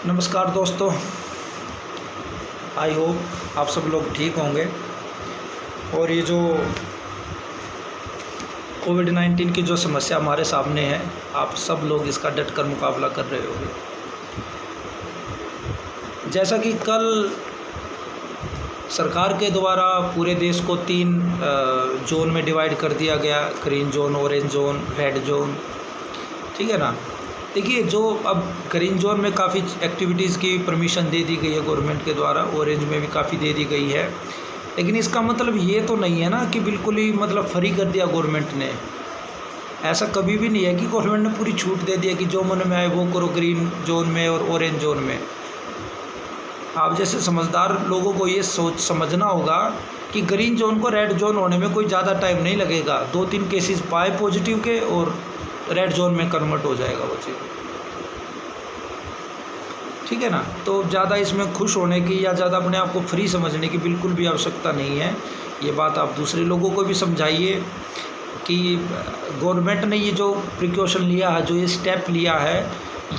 नमस्कार दोस्तों, I hope आप सब लोग ठीक होंगे। और ये जो कोविड-19 की जो समस्या हमारे सामने है, आप सब लोग इसका डट कर मुकाबला कर रहे होंगे। जैसा कि कल सरकार के द्वारा पूरे देश को 3 जोन में डिवाइड कर दिया गया, green zone, orange zone, red zone, ठीक है ना। देखिए, जो अब ग्रीन जोन में काफ़ी एक्टिविटीज़ की परमिशन दे दी गई है गवर्नमेंट के द्वारा, ऑरेंज में भी काफ़ी दे दी गई है, लेकिन इसका मतलब ये तो नहीं है ना कि बिल्कुल ही मतलब फ्री कर दिया गवर्नमेंट ने। ऐसा कभी भी नहीं है कि गवर्नमेंट ने पूरी छूट दे दी है कि जो मन में आए वो करो ग्रीन जोन में और ऑरेंज जोन में। आप जैसे समझदार लोगों को ये सोच समझना होगा कि ग्रीन जोन को रेड जोन होने में कोई ज़्यादा टाइम नहीं लगेगा। 2-3 केसेस पाए पॉजिटिव के और रेड जोन में कन्वर्ट हो जाएगा वो चीज़, ठीक है ना। तो ज़्यादा इसमें खुश होने की या ज़्यादा अपने आप को फ्री समझने की बिल्कुल भी आवश्यकता नहीं है। ये बात आप दूसरे लोगों को भी समझाइए कि गवर्नमेंट ने ये जो प्रिकॉशन लिया है, जो ये स्टेप लिया है,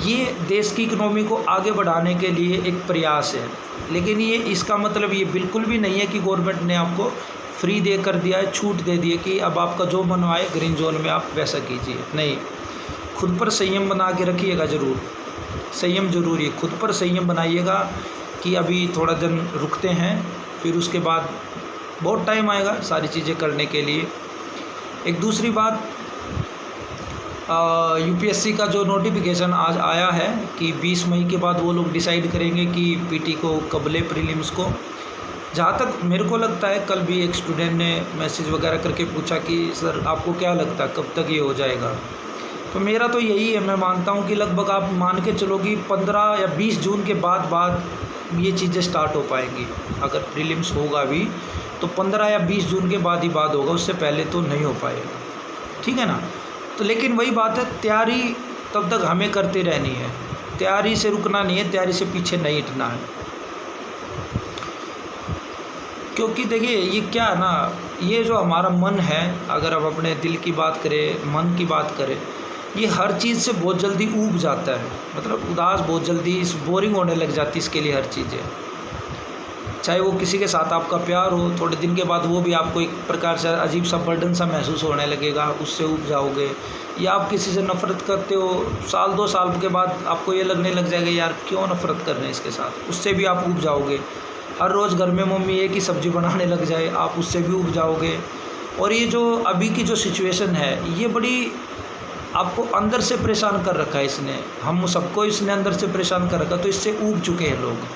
ये देश की इकोनॉमी को आगे बढ़ाने के लिए एक प्रयास है। लेकिन ये इसका मतलब ये बिल्कुल भी नहीं है कि गवर्नमेंट ने आपको फ्री दे कर दिया है, छूट दे दी है कि अब आपका जो मन आए ग्रीन जोन में आप वैसा कीजिए। नहीं, खुद पर संयम बना के रखिएगा। ज़रूर संयम ज़रूरी है, खुद पर संयम बनाइएगा कि अभी थोड़ा दिन रुकते हैं, फिर उसके बाद बहुत टाइम आएगा सारी चीज़ें करने के लिए। एक दूसरी बात, यूपीएससी का जो नोटिफिकेशन आज आया है कि 20 मई के बाद वो लोग डिसाइड करेंगे कि पीटी को कब ले, प्रीलिम्स को। जहाँ तक मेरे को लगता है, कल भी एक स्टूडेंट ने मैसेज वगैरह करके पूछा कि सर आपको क्या लगता है कब तक ये हो जाएगा। तो मेरा तो यही है, मैं मानता हूँ कि लगभग आप मान के चलो कि 15 या 20 जून के बाद ये चीज़ें स्टार्ट हो पाएंगी। अगर प्रीलिम्स होगा भी तो 15 या 20 जून के बाद ही बात होगा, उससे पहले तो नहीं हो पाएगा, ठीक है ना। तो लेकिन वही बात है, तैयारी तब तक हमें करते रहनी है, तैयारी से रुकना नहीं है, तैयारी से पीछे नहीं हटना है। क्योंकि देखिए ये क्या है ना, ये जो हमारा मन है, अगर हम अपने दिल की बात करें, मन की बात करें, ये हर चीज़ से बहुत जल्दी ऊब जाता है, मतलब उदास बहुत जल्दी, बोरिंग होने लग जाती है इसके लिए हर चीज़ें। चाहे वो किसी के साथ आपका प्यार हो, थोड़े दिन के बाद वो भी आपको एक प्रकार से अजीब सा बर्डन सा महसूस होने लगेगा, उससे ऊब जाओगे। या आप किसी से नफ़रत करते हो, 1-2 साल के बाद आपको ये लगने लग जाएगा यार क्यों नफ़रत कर रहे हैं इसके साथ, उससे भी आप ऊब जाओगे। हर रोज़ घर में मम्मी एक ही सब्ज़ी बनाने लग जाए, आप उससे भी ऊब जाओगे। और ये जो अभी की जो सिचुएशन है, ये बड़ी आपको अंदर से परेशान कर रखा है इसने, हम सबको इसने अंदर से परेशान कर रखा, तो इससे ऊब चुके हैं लोग,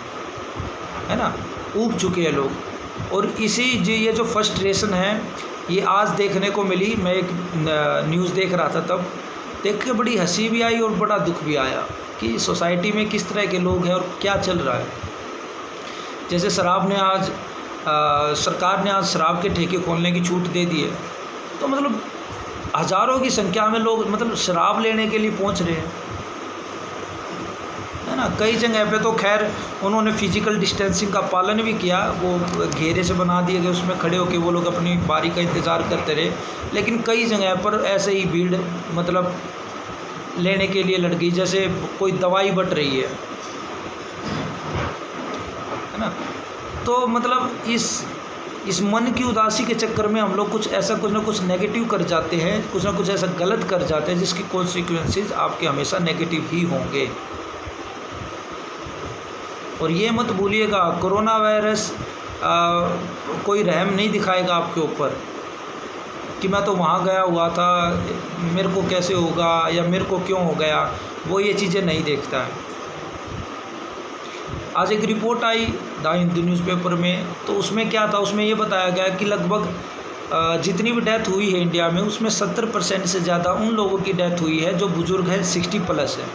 है ना, ऊब चुके हैं लोग। और इसी ये जो फ्रस्ट्रेशन है, ये आज देखने को मिली। मैं एक न्यूज़ देख रहा था, तब देख के बड़ी हंसी भी आई और बड़ा दुख भी आया कि सोसाइटी में किस तरह के लोग हैं और क्या चल रहा है। जैसे शराब ने आज सरकार ने आज शराब के ठेके खोलने की छूट दे दी है, तो मतलब हज़ारों की संख्या में लोग मतलब शराब लेने के लिए पहुंच रहे हैं, है ना। कई जगह पे तो खैर उन्होंने फिजिकल डिस्टेंसिंग का पालन भी किया, वो घेरे से बना दिए गए, उसमें खड़े होकर वो लोग अपनी बारी का इंतज़ार करते रहे। लेकिन कई जगह पर ऐसे ही भीड़ मतलब लेने के लिए लड़ गई, जैसे कोई दवाई बट रही है ना। तो मतलब इस मन की उदासी के चक्कर में हम लोग कुछ ना कुछ नेगेटिव कर जाते हैं, कुछ ना कुछ ऐसा गलत कर जाते हैं जिसकी कॉन्सिक्वेंसेस आपके हमेशा नेगेटिव ही होंगे। और ये मत भूलिएगा, कोरोना वायरस कोई रहम नहीं दिखाएगा आपके ऊपर कि मैं तो वहाँ गया हुआ था, मेरे को कैसे होगा या मेरे को क्यों हो गया, वो ये चीज़ें नहीं देखता है। आज एक report I the Hindu newspaper में, तो उसमें क्या था, उसमें ये बताया गया कि लगभग जितनी भी डेथ हुई है इंडिया में, उसमें 70% से ज़्यादा उन लोगों की डेथ हुई है जो बुज़ुर्ग है, 60+ है।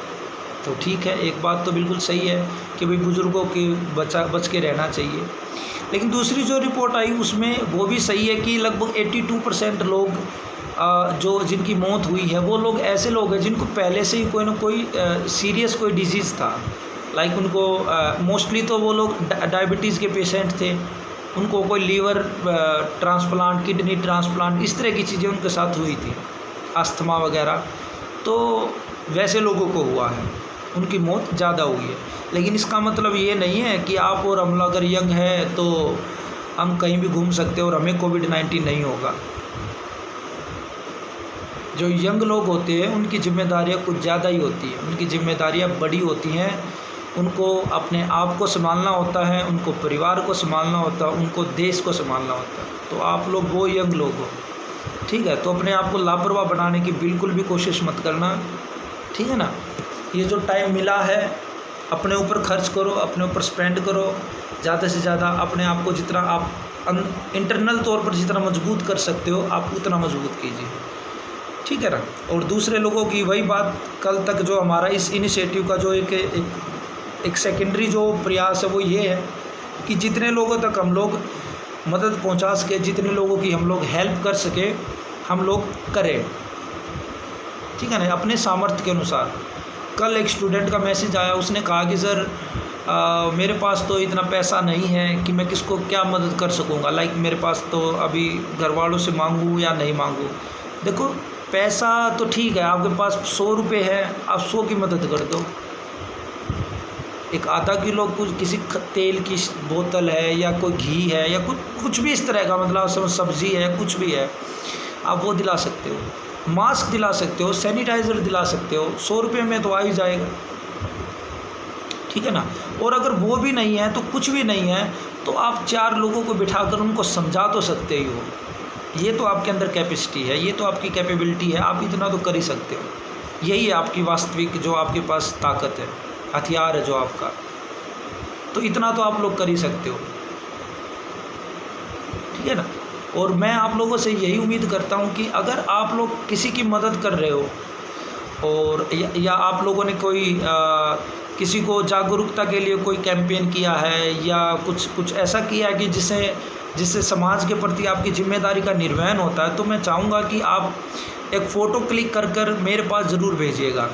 तो ठीक है, एक बात तो बिल्कुल सही है कि भाई बुज़ुर्गों के बच के रहना चाहिए। लेकिन दूसरी जो रिपोर्ट आई उसमें वो भी सही है कि लगभग 82% लोग जो जिनकी मौत हुई है, वो लोग ऐसे लोग हैं जिनको पहले से ही कोई ना कोई सीरियस कोई डिजीज़ था। लाइक उनको मोस्टली तो वो लोग डायबिटीज़ के पेशेंट थे, उनको कोई लीवर ट्रांसप्लांट, किडनी ट्रांसप्लांट, इस तरह की चीज़ें उनके साथ हुई थी, अस्थमा वगैरह, तो वैसे लोगों को हुआ है। उनकी मौत ज़्यादा हुई है। लेकिन इसका मतलब ये नहीं है कि आप और हम अगर यंग है तो हम कहीं भी घूम सकते हैं और हमें कोविड-19 नहीं होगा। जो यंग लोग होते हैं उनकी जिम्मेदारियां कुछ ज़्यादा ही होती हैं, उनकी जिम्मेदारियां बड़ी होती हैं। उनको अपने आप को संभालना होता है, उनको परिवार को संभालना होता है, उनको देश को संभालना होता है। तो आप लोग वो यंग लोग हो, ठीक है। तो अपने आप को लापरवाह बनाने की बिल्कुल भी कोशिश मत करना, ठीक है ना। ये जो टाइम मिला है अपने ऊपर खर्च करो, अपने ऊपर स्पेंड करो, ज़्यादा से ज़्यादा अपने आप को जितना आप इंटरनल तौर पर जितना मजबूत कर सकते हो आप उतना मजबूत कीजिए, ठीक है ना। और दूसरे लोगों की वही बात, कल तक जो हमारा इस इनिशिएटिव का जो एक सेकेंडरी जो प्रयास है वो ये है कि जितने लोगों तक हम लोग मदद पहुंचा सके, जितने लोगों की हम लोग हेल्प कर सके हम लोग करें, ठीक है ना, अपने सामर्थ्य के अनुसार। कल एक स्टूडेंट का मैसेज आया, उसने कहा कि सर मेरे पास तो इतना पैसा नहीं है कि मैं किसको क्या मदद कर सकूंगा, लाइक मेरे पास तो अभी घर वालों से मांगूँ या नहीं मांगूँ। देखो पैसा तो ठीक है, आपके पास 100 रुपये है, आप 100 की मदद कर दो। एक आधा किलो कुछ किसी तेल की बोतल है या कोई घी है या कुछ भी इस तरह का, मतलब सब्ज़ी है, कुछ भी है, आप वो दिला सकते हो। मास्क दिला सकते हो, सैनिटाइज़र दिला सकते हो, 100 रुपये में तो आ ही जाएगा, ठीक है ना। और अगर वो भी नहीं है तो कुछ भी नहीं है तो आप 4 लोगों को बिठाकर उनको समझा तो सकते ही हो। ये तो आपके अंदर कैपेसिटी है, ये तो आपकी कैपेबिलिटी है, आप इतना तो कर ही सकते हो। यही है आपकी वास्तविक जो आपके पास ताकत है, हथियार है जो आपका, तो इतना तो आप लोग कर ही सकते हो, ठीक है ना। और मैं आप लोगों से यही उम्मीद करता हूँ कि अगर आप लोग किसी की मदद कर रहे हो और या आप लोगों ने कोई किसी को जागरूकता के लिए कोई कैंपेन किया है या कुछ ऐसा किया है कि जिससे समाज के प्रति आपकी जिम्मेदारी का निर्वहन होता है, तो मैं चाहूँगा कि आप एक फ़ोटो क्लिक कर मेरे पास ज़रूर भेजिएगा,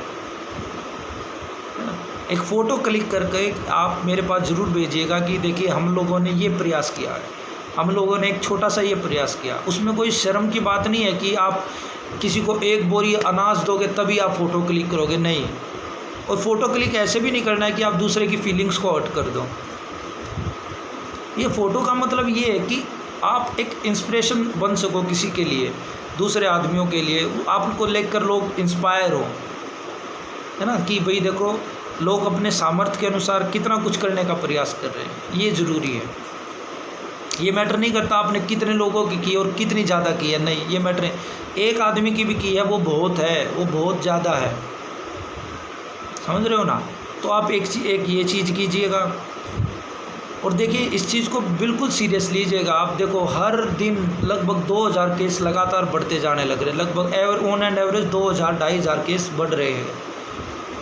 एक फ़ोटो क्लिक करके आप मेरे पास ज़रूर भेजिएगा कि देखिए हम लोगों ने ये प्रयास किया है, हम लोगों ने एक छोटा सा ये प्रयास किया। उसमें कोई शर्म की बात नहीं है कि आप किसी को 1 बोरी अनाज दोगे तभी आप फ़ोटो क्लिक करोगे, नहीं। और फ़ोटो क्लिक ऐसे भी नहीं करना है कि आप दूसरे की फीलिंग्स को हर्ट कर दो। ये फ़ोटो का मतलब ये है कि आप एक इंस्पिरेशन बन सको किसी के लिए, दूसरे आदमियों के लिए, आपको लेकर लोग इंस्पायर हो, है ना, कि भाई देखो लोग अपने सामर्थ्य के अनुसार कितना कुछ करने का प्रयास कर रहे हैं। ये ज़रूरी है। ये मैटर नहीं करता आपने कितने लोगों की और कितनी ज़्यादा की है, नहीं, ये मैटर एक आदमी की भी की है वो बहुत है, वो बहुत ज़्यादा है, समझ रहे हो ना। तो आप एक ये चीज़ कीजिएगा और देखिए इस चीज़ को बिल्कुल सीरियस लीजिएगा। आप देखो हर दिन लगभग 2000 केस लगातार बढ़ते जाने लग रहे हैं, लगभग ऑन एंड एवरेज 2000-2500 केस बढ़ रहे हैं।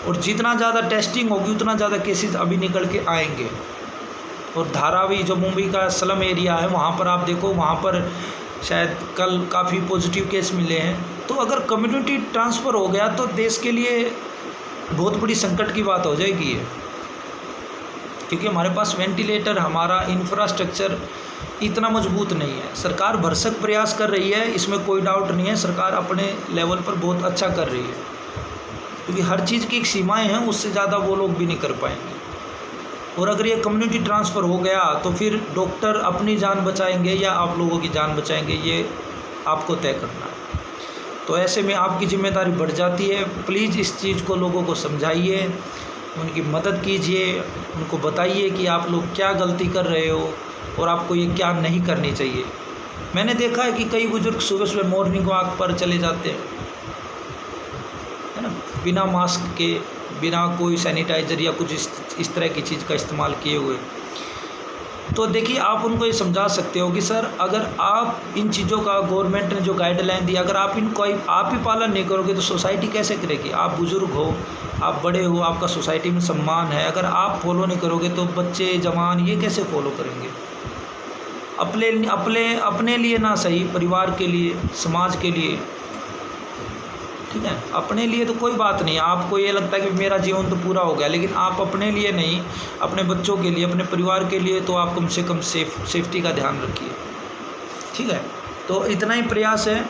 और जितना ज़्यादा टेस्टिंग होगी उतना ज़्यादा केसेस अभी निकल के आएंगे। और धारावी जो मुंबई का स्लम एरिया है वहाँ पर आप देखो, वहाँ पर शायद कल काफ़ी पॉजिटिव केस मिले हैं। तो अगर कम्युनिटी ट्रांसफ़र हो गया तो देश के लिए बहुत बड़ी संकट की बात हो जाएगी ये, क्योंकि हमारे पास वेंटिलेटर, हमारा इंफ्रास्ट्रक्चर इतना मजबूत नहीं है। सरकार भरसक प्रयास कर रही है, इसमें कोई डाउट नहीं है, सरकार अपने लेवल पर बहुत अच्छा कर रही है, क्योंकि हर चीज़ की एक सीमाएं हैं, उससे ज़्यादा वो लोग भी नहीं कर पाएंगे। और अगर ये कम्युनिटी ट्रांसफ़र हो गया तो फिर डॉक्टर अपनी जान बचाएंगे या आप लोगों की जान बचाएंगे, ये आपको तय करना है। तो ऐसे में आपकी जिम्मेदारी बढ़ जाती है। प्लीज़ इस चीज़ को लोगों को समझाइए, उनकी मदद कीजिए, उनको बताइए कि आप लोग क्या गलती कर रहे हो और आपको ये क्या नहीं करनी चाहिए। मैंने देखा है कि कई बुजुर्ग सुबह सुबह मॉर्निंग वॉक पर चले जाते हैं, है ना, बिना मास्क के, बिना कोई सैनिटाइज़र या कुछ इस तरह की चीज़ का इस्तेमाल किए हुए। तो देखिए आप उनको ये समझा सकते हो कि सर अगर आप इन चीज़ों का गवर्नमेंट ने जो गाइडलाइन दी, अगर आप इनको आप ही पालन नहीं करोगे तो सोसाइटी कैसे करेगी। आप बुज़ुर्ग हो, आप बड़े हो, आपका सोसाइटी में सम्मान है, अगर आप फॉलो नहीं करोगे तो बच्चे जवान ये कैसे फॉलो करेंगे। अपने लिए ना सही, परिवार के लिए, समाज के लिए, ठीक है। अपने लिए तो कोई बात नहीं, आपको ये लगता है कि मेरा जीवन तो पूरा हो गया, लेकिन आप अपने लिए नहीं, अपने बच्चों के लिए, अपने परिवार के लिए तो आप कम से कम सेफ्टी का ध्यान रखिए, ठीक है। तो इतना ही प्रयास है।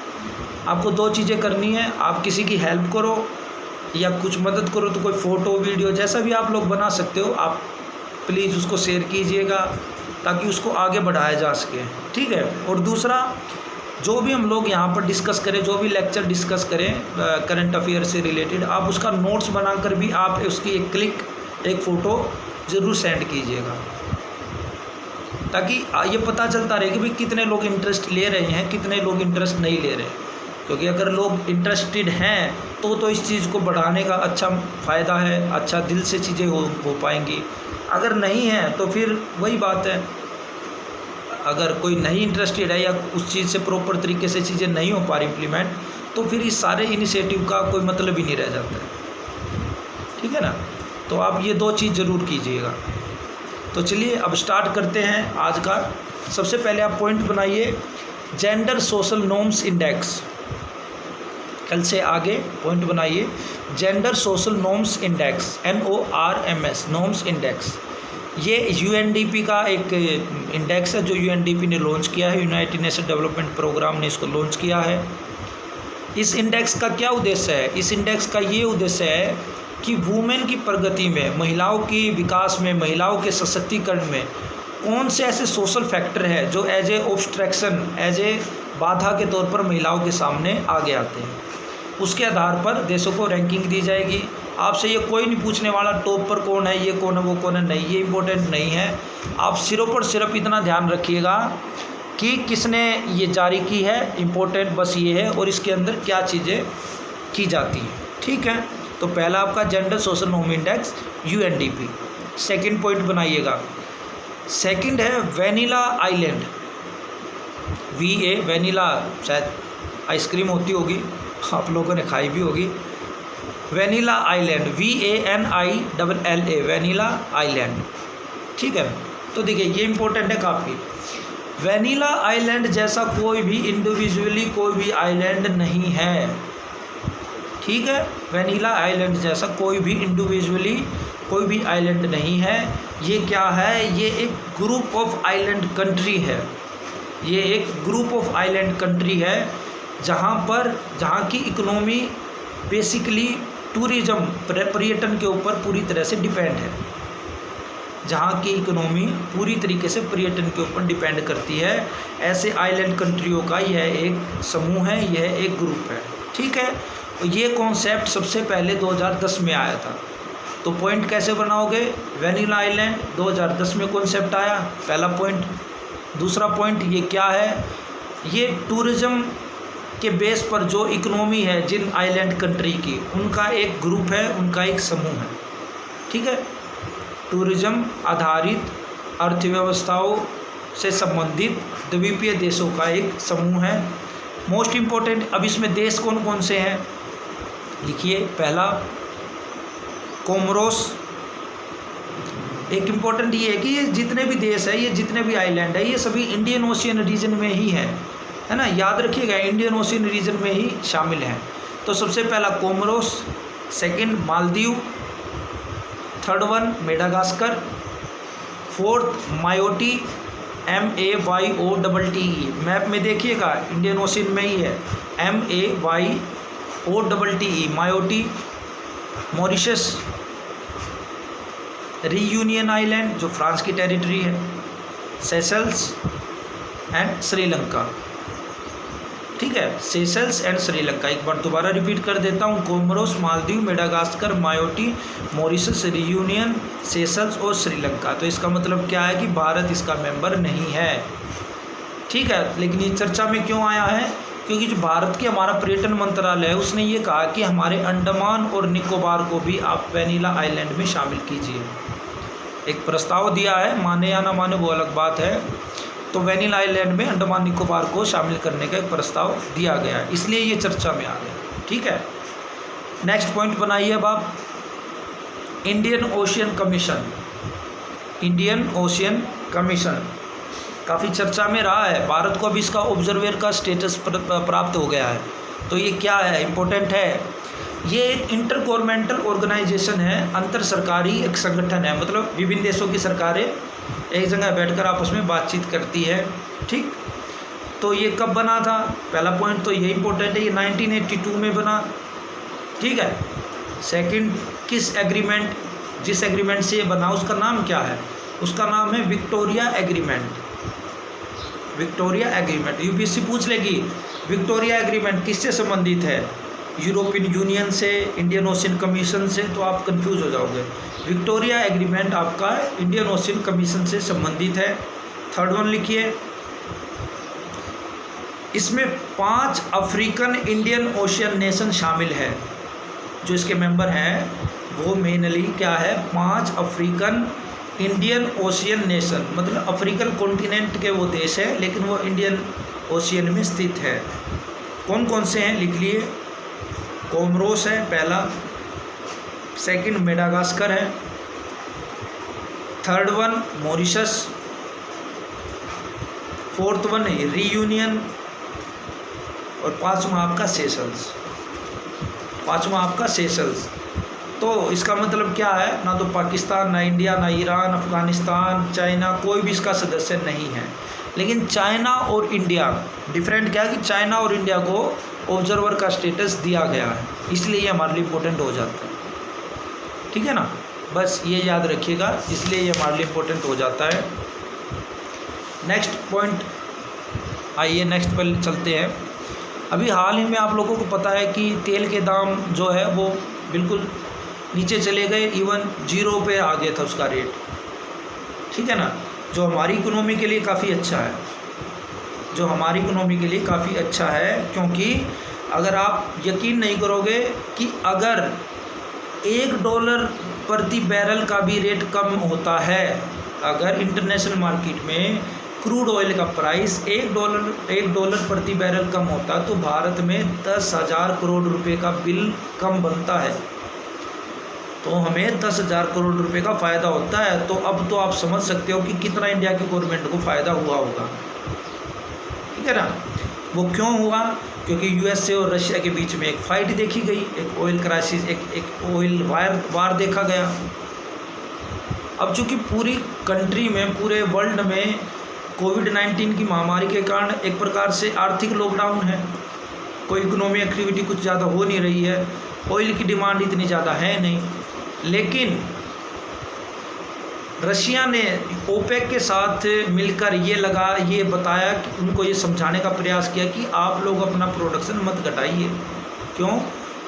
आपको 2 चीज़ें करनी है, आप किसी की हेल्प करो या कुछ मदद करो तो कोई फ़ोटो वीडियो जैसा भी आप लोग बना सकते हो, आप प्लीज़ उसको शेयर कीजिएगा ताकि उसको आगे बढ़ाया जा सके, ठीक है। और दूसरा, जो भी हम लोग यहाँ पर डिस्कस करें, जो भी लेक्चर डिस्कस करें करंट अफेयर से रिलेटेड, आप उसका नोट्स बनाकर भी आप उसकी एक क्लिक, एक फ़ोटो ज़रूर सेंड कीजिएगा, ताकि ये पता चलता रहे कि भाई कितने लोग इंटरेस्ट ले रहे हैं, कितने लोग इंटरेस्ट नहीं ले रहे। क्योंकि अगर लोग इंटरेस्टेड हैं तो इस चीज़ को बढ़ाने का अच्छा फ़ायदा है, अच्छा दिल से चीज़ें हो पाएंगी। अगर नहीं है तो फिर वही बात है, अगर कोई नहीं इंटरेस्टेड है या उस चीज़ से प्रॉपर तरीके से चीज़ें नहीं हो पा रही इम्प्लीमेंट, तो फिर इस सारे इनिशिएटिव का कोई मतलब ही नहीं रह जाता है, ठीक है ना। तो आप ये 2 चीज़ ज़रूर कीजिएगा। तो चलिए अब स्टार्ट करते हैं आज का। सबसे पहले आप पॉइंट बनाइए, जेंडर सोशल नॉर्म्स इंडेक्स। कल से आगे पॉइंट बनाइए, gender social norms index, NORMS, norms index. ये UNDP का एक इंडेक्स है जो UNDP ने लॉन्च किया है, यूनाइटेड नेशन डेवलपमेंट प्रोग्राम ने इसको लॉन्च किया है। इस इंडेक्स का क्या उद्देश्य है? इस इंडेक्स का ये उद्देश्य है कि वुमेन की प्रगति में, महिलाओं की विकास में, महिलाओं के सशक्तिकरण में कौन से ऐसे सोशल फैक्टर है जो एज ए ऑब्स्ट्रैक्शन, एज ए बाधा के तौर पर महिलाओं के सामने आगे आते हैं। उसके आधार पर देशों को रैंकिंग दी जाएगी। आपसे ये कोई नहीं पूछने वाला टॉप पर कौन है, ये कौन है, वो कौन है, नहीं, ये इम्पोर्टेंट नहीं है। आप सिर्फ और सिर्फ इतना ध्यान रखिएगा कि किसने ये जारी की है, इम्पोर्टेंट बस ये है, और इसके अंदर क्या चीज़ें की जाती हैं, ठीक है। तो पहला आपका gender social norm index UNDP। Second point बनाइएगा, सेकंड है वेनिला आइलैंड, VA, वेनिला शायद आइसक्रीम होती होगी, आप लोगों ने खाई भी होगी। Vanilla island, VANILLA, vanilla island, ठीक है। तो देखिए ये इम्पोर्टेंट है काफ़ी। वेनिला आइलैंड जैसा कोई भी इंडिविजुअली कोई भी आइलैंड नहीं है, ठीक है। वेनिला आइलैंड जैसा कोई भी इंडिविजुअली कोई भी आइलैंड नहीं है। ये क्या है? ये एक ग्रुप ऑफ आइलैंड कंट्री है। ये एक ग्रुप ऑफ आइलैंड कंट्री है जहाँ की इकोनॉमी बेसिकली टूरिज़्म, पर्यटन के ऊपर पूरी तरह से डिपेंड है। जहाँ की इकोनॉमी पूरी तरीके से पर्यटन के ऊपर डिपेंड करती है। ऐसे आइलैंड कंट्रियों का यह एक समूह है, यह एक ग्रुप है, ठीक है। तो ये कॉन्सेप्ट सबसे पहले 2010 में आया था। तो पॉइंट कैसे बनाओगे? वेनिला आइलैंड 2010 में कॉन्सेप्ट आया, पहला पॉइंट। दूसरा पॉइंट ये क्या है? ये टूरिज़्म के बेस पर जो इकोनॉमी है जिन आइलैंड कंट्री की, उनका एक ग्रुप है, उनका एक समूह है, ठीक है। टूरिज़्म आधारित अर्थव्यवस्थाओं से संबंधित द्वीपीय देशों का एक समूह है। मोस्ट इम्पोर्टेंट, अब इसमें देश कौन कौन से हैं लिखिए। पहला कोमोरोस। एक इम्पोर्टेंट ये है कि ये जितने भी देश है, ये जितने भी आइलैंड है, ये सभी इंडियन ओशियन रीजन में ही है ना, याद रखिएगा, इंडियन ओशियन रीजन में ही शामिल हैं। तो सबसे पहला Comoros, second Maldives, third one Madagascar, fourth मायोटी, MAYOTTE। Map में देखिएगा इंडियन ओशियन में ही है, MAYOTTE, मायोटी। मॉरिशस, रीयूनियन आइलैंड जो फ्रांस की टेरिटरी है, सेशल्स एंड श्रीलंका, ठीक है। सेशल्स एंड श्रीलंका, एक बार दोबारा रिपीट कर देता हूँ, Comoros, Maldives, Madagascar, मायोटी, Mauritius, reunion, Seychelles और श्रीलंका। तो इसका मतलब क्या है कि भारत इसका मेंबर नहीं है, ठीक है। लेकिन ये चर्चा में क्यों आया है? क्योंकि जो भारत के हमारा पर्यटन मंत्रालय है उसने ये कहा कि हमारे अंडमान और निकोबार को भी आप वेनिला आइलैंड में शामिल कीजिए। एक प्रस्ताव दिया है, माने या ना माने वो अलग बात है। तो वेनिला आइलैंड में अंडमान निकोबार को शामिल करने का एक प्रस्ताव दिया गया है, इसलिए ये चर्चा में आ गया, ठीक है। नेक्स्ट पॉइंट बनाइए अब आप, Indian ocean commission. Indian ocean commission काफ़ी चर्चा में रहा है, भारत को अब इसका ऑब्जर्वर का स्टेटस प्राप्त हो गया है। तो ये क्या है? इम्पोर्टेंट है। ये एक इंटर गवर्नमेंटल ऑर्गेनाइजेशन है, अंतर सरकारी एक संगठन है, मतलब विभिन्न देशों की सरकारें एक जगह बैठकर आपस में बातचीत करती है, ठीक। तो ये कब बना था? पहला पॉइंट तो ये इम्पोर्टेंट है, ये 1982 में बना, ठीक है। सेकंड, किस एग्रीमेंट, जिस एग्रीमेंट से ये बना उसका नाम क्या है? उसका नाम है Victoria agreement. Victoria agreement UPSC पूछ लेगी विक्टोरिया एग्रीमेंट किससे संबंधित है, यूरोपियन यूनियन से, इंडियन ओशियन कमीशन से, तो आप कंफ्यूज हो जाओगे। विक्टोरिया एग्रीमेंट आपका इंडियन ओशियन कमीशन से संबंधित है। थर्ड वन लिखिए, इसमें 5 अफ्रीकन इंडियन ओशियन नेशन शामिल है। जो इसके मेंबर हैं वो मेनली क्या है, 5 अफ्रीकन इंडियन ओशियन नेशन, मतलब अफ्रीकन कॉन्टिनेंट के वो देश है लेकिन वो इंडियन ओशियन में स्थित है। कौन कौन से हैं लिख लिए, कोमोरोस है पहला, सेकंड मेडागास्कर है, third one Mauritius, fourth one reunion और पांचवा आपका सेशल्स। पांचवा आपका सेशल्स। तो इसका मतलब क्या है, ना तो पाकिस्तान, ना इंडिया, ना ईरान, अफगानिस्तान, चाइना, कोई भी इसका सदस्य नहीं है। लेकिन चाइना और इंडिया डिफरेंट क्या है कि चाइना और इंडिया को ऑब्जर्वर का स्टेटस दिया गया है, इसलिए ये हमारे लिए इम्पोर्टेंट हो जाता है। ठीक है ना, बस ये याद रखिएगा, इसलिए ये हमारे लिए इम्पोर्टेंट हो जाता है। नेक्स्ट पॉइंट, आइए नेक्स्ट पर चलते हैं। अभी हाल ही में आप लोगों को पता है कि तेल के दाम जो है वो बिल्कुल नीचे चले गए, इवन 0 पे आ गया था उसका रेट। ठीक है ना, जो हमारी इकोनॉमी के लिए काफ़ी अच्छा है, जो हमारी इकोनॉमी के लिए काफ़ी अच्छा है, क्योंकि अगर आप यकीन नहीं करोगे कि अगर $1 प्रति बैरल का भी रेट कम होता है, अगर इंटरनेशनल मार्केट में क्रूड ऑयल का प्राइस $1 प्रति बैरल कम होता तो भारत में 10,000 करोड़ रुपए का बिल कम बनता है। तो हमें 10,000 करोड़ रुपए का फ़ायदा होता है। तो अब तो आप समझ सकते हो कि कितना इंडिया की गवर्नमेंट को फ़ायदा हुआ होगा। ठीक है ना, वो क्यों हुआ, क्योंकि यूएसए और रशिया के बीच में एक फ़ाइट देखी गई, एक ऑयल क्राइसिस, एक ऑयल वार देखा गया। अब चूँकि पूरी कंट्री में, पूरे वर्ल्ड में कोविड-19 की महामारी के कारण एक प्रकार से आर्थिक लॉकडाउन है, कोई इकोनॉमी एक्टिविटी कुछ ज़्यादा हो नहीं रही है, ऑयल की डिमांड इतनी ज़्यादा है नहीं। लेकिन रशिया ने ओपेक के साथ मिलकर ये बताया कि उनको ये समझाने का प्रयास किया कि आप लोग अपना प्रोडक्शन मत घटाइए। क्यों?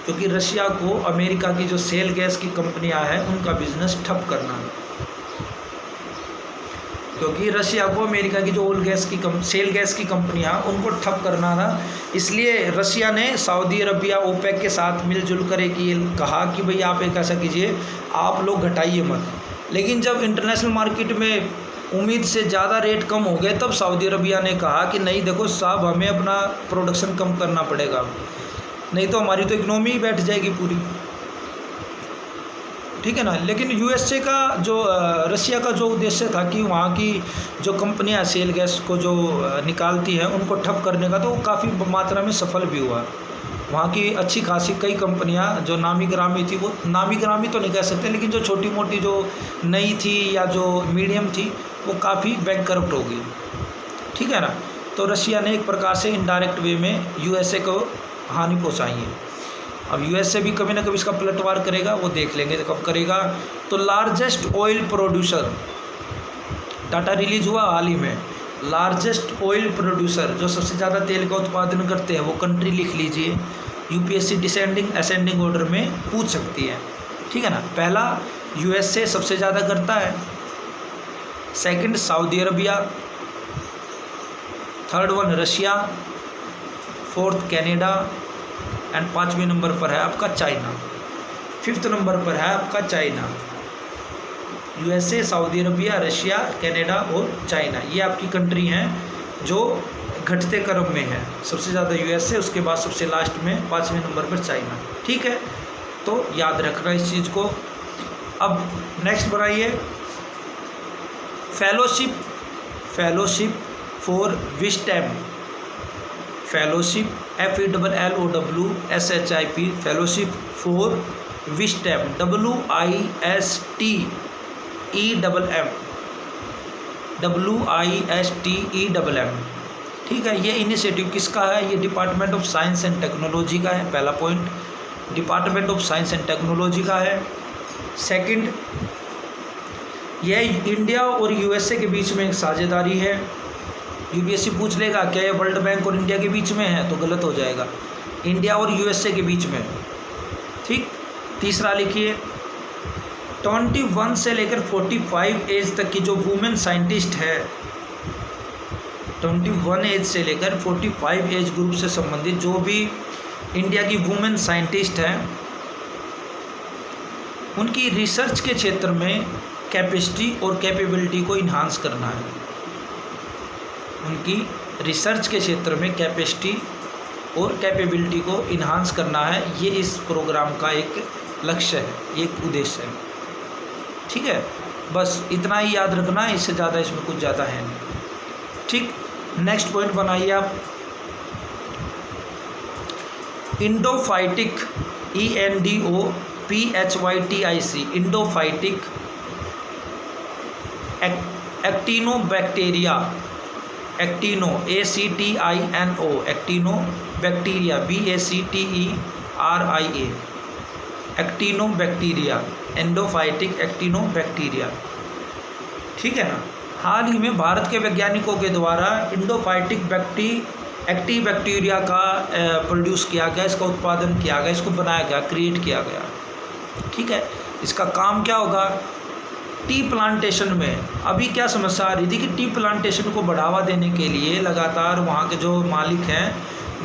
क्योंकि रशिया को अमेरिका की जो सेल गैस की कंपनियां हैं उनका बिजनेस ठप करना है। क्योंकि रशिया को अमेरिका की जो सेल गैस की कंपनियां उनको ठप करना था, इसलिए रशिया ने सऊदी अरबिया ओपेक के साथ मिलजुल कर एक ये कहा कि भाई आप एक ऐसा कीजिए, आप लोग घटाइए मत। लेकिन जब इंटरनेशनल मार्केट में उम्मीद से ज़्यादा रेट कम हो गए तब सऊदी अरबिया ने कहा कि नहीं देखो साहब, हमें अपना प्रोडक्शन कम करना पड़ेगा, नहीं तो हमारी तो इकनॉमी ही बैठ जाएगी पूरी। ठीक है ना। लेकिन यूएसए का जो रशिया का जो उद्देश्य था कि वहाँ की जो कंपनियाँ सेल गैस को जो निकालती हैं उनको ठप करने का, तो वो काफ़ी मात्रा में सफल भी हुआ। वहाँ की अच्छी खासी कई कंपनियाँ जो नामी गिरामी थी, वो नामी गिरामी तो नहीं कह सकते, लेकिन जो छोटी मोटी जो नई थी या जो मीडियम थी वो काफ़ी बैंकरप्ट हो गई। ठीक है ना। तो रशिया ने एक प्रकार से इनडायरेक्ट वे में यूएसए को हानि पहुँचाई है। अब यूएसए भी कभी ना कभी इसका पलटवार करेगा, वो देख लेंगे कब करेगा। तो largest oil producer, data release हुआ हाल ही में, लार्जेस्ट ऑयल प्रोड्यूसर जो सबसे ज़्यादा तेल का उत्पादन करते हैं वो कंट्री लिख लीजिए। यूपीएससी डिसेंडिंग असेंडिंग ऑर्डर में पूछ सकती है। ठीक है ना। पहला यूएसए सबसे ज़्यादा करता है, second Saudi Arabia, third one Russia, fourth Canada and 5वें नंबर पर है आपका चाइना। 5th नंबर पर है आपका China. USA, Saudi Arabia, Russia, Canada और चाइना, ये आपकी कंट्री हैं जो घटते क्रम में है। सबसे ज़्यादा यूएसए, उसके बाद सबसे लास्ट में 5वें नंबर पर चाइना। ठीक है, तो याद रखना इस चीज़ को। अब नेक्स्ट बनाइए, fellowship for विस्टम, fellowship FELLOWSHIP, fellowship for विस्टम, WISTEMM। ठीक है, ये इनिशिएटिव किसका है? ये department of science and technology का है, पहला point. Department of science and technology का है। सेकंड, यह इंडिया और यूएसए के बीच में एक साझेदारी है। यूपीएससी पूछ लेगा क्या ये वर्ल्ड बैंक और इंडिया के बीच में है, तो गलत हो जाएगा, इंडिया और यूएसए के बीच में। ठीक। तीसरा लिखिए, 21 से लेकर 45 एज तक की जो वुमेन साइंटिस्ट है, 21 एज से लेकर 45 एज ग्रुप से संबंधित जो भी इंडिया की वुमेन साइंटिस्ट हैं, उनकी रिसर्च के क्षेत्र में कैपेसिटी और कैपेबिलिटी को इन्हांस करना है। उनकी रिसर्च के क्षेत्र में कैपेसिटी और कैपेबिलिटी को इन्हांस करना है, ये इस प्रोग्राम का एक लक्ष्य है, एक उद्देश्य है। ठीक है, बस इतना ही याद रखना है, इससे ज़्यादा इसमें कुछ ज़्यादा है नहीं। ठीक। नेक्स्ट पॉइंट बनाइए आप, Indo phytic, ENDOPHYTIC, Indo phytic actinobacteria, actino ACTINO, actinobacteria BACTERIA, actinobacteria, endophytic actinobacteria. ठीक है ना। हाल ही में भारत के वैज्ञानिकों के द्वारा इंडोफाइटिक एक्टिव बैक्टीरिया का प्रोड्यूस किया गया, इसका उत्पादन किया गया, इसको बनाया गया, क्रिएट किया गया। ठीक है। इसका काम क्या होगा, टी प्लांटेशन में अभी क्या समस्या आ रही थी कि टी प्लांटेशन को बढ़ावा देने के लिए लगातार वहाँ के जो मालिक हैं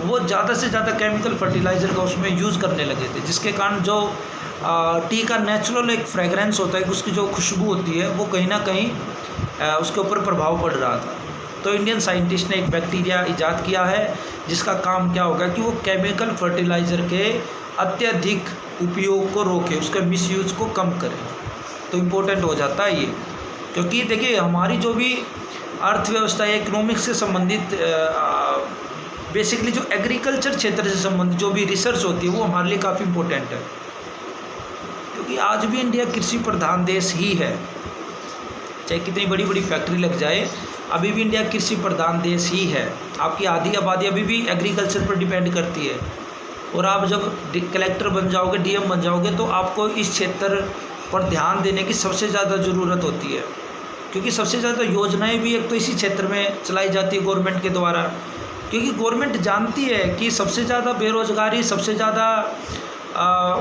वो ज़्यादा से ज़्यादा केमिकल फर्टिलाइज़र का उसमें यूज़ करने लगे थे, जिसके कारण जो टी का नेचुरल एक फ्रेगरेंस होता है, उसकी जो खुशबू होती है वो कहीं ना कहीं उसके ऊपर प्रभाव पड़ रहा था। तो इंडियन साइंटिस्ट ने एक बैक्टीरिया ईजाद किया है जिसका काम क्या होगा कि वो केमिकल फर्टिलाइज़र के अत्यधिक उपयोग को रोके, उसके मिसयूज़ को कम करे। तो इम्पोर्टेंट हो जाता है ये, क्योंकि देखिए हमारी जो भी अर्थव्यवस्था है, इकोनॉमिक्स से संबंधित बेसिकली जो एग्रीकल्चर क्षेत्र से संबंधित जो भी रिसर्च होती है वो हमारे लिए काफ़ी इम्पोर्टेंट है, क्योंकि आज भी इंडिया कृषि प्रधान देश ही है। चाहे कितनी बड़ी बड़ी फैक्ट्री लग जाए, अभी भी इंडिया कृषि प्रधान देश ही है। आपकी आधी आबादी अभी भी एग्रीकल्चर पर डिपेंड करती है, और आप जब कलेक्टर बन जाओगे, DM बन जाओगे, तो आपको इस क्षेत्र पर ध्यान देने की सबसे ज़्यादा ज़रूरत होती है, क्योंकि सबसे ज़्यादा योजनाएं भी एक तो इसी क्षेत्र में चलाई जाती है गवर्नमेंट के द्वारा, क्योंकि गवर्नमेंट जानती है कि सबसे ज़्यादा बेरोज़गारी, सबसे ज़्यादा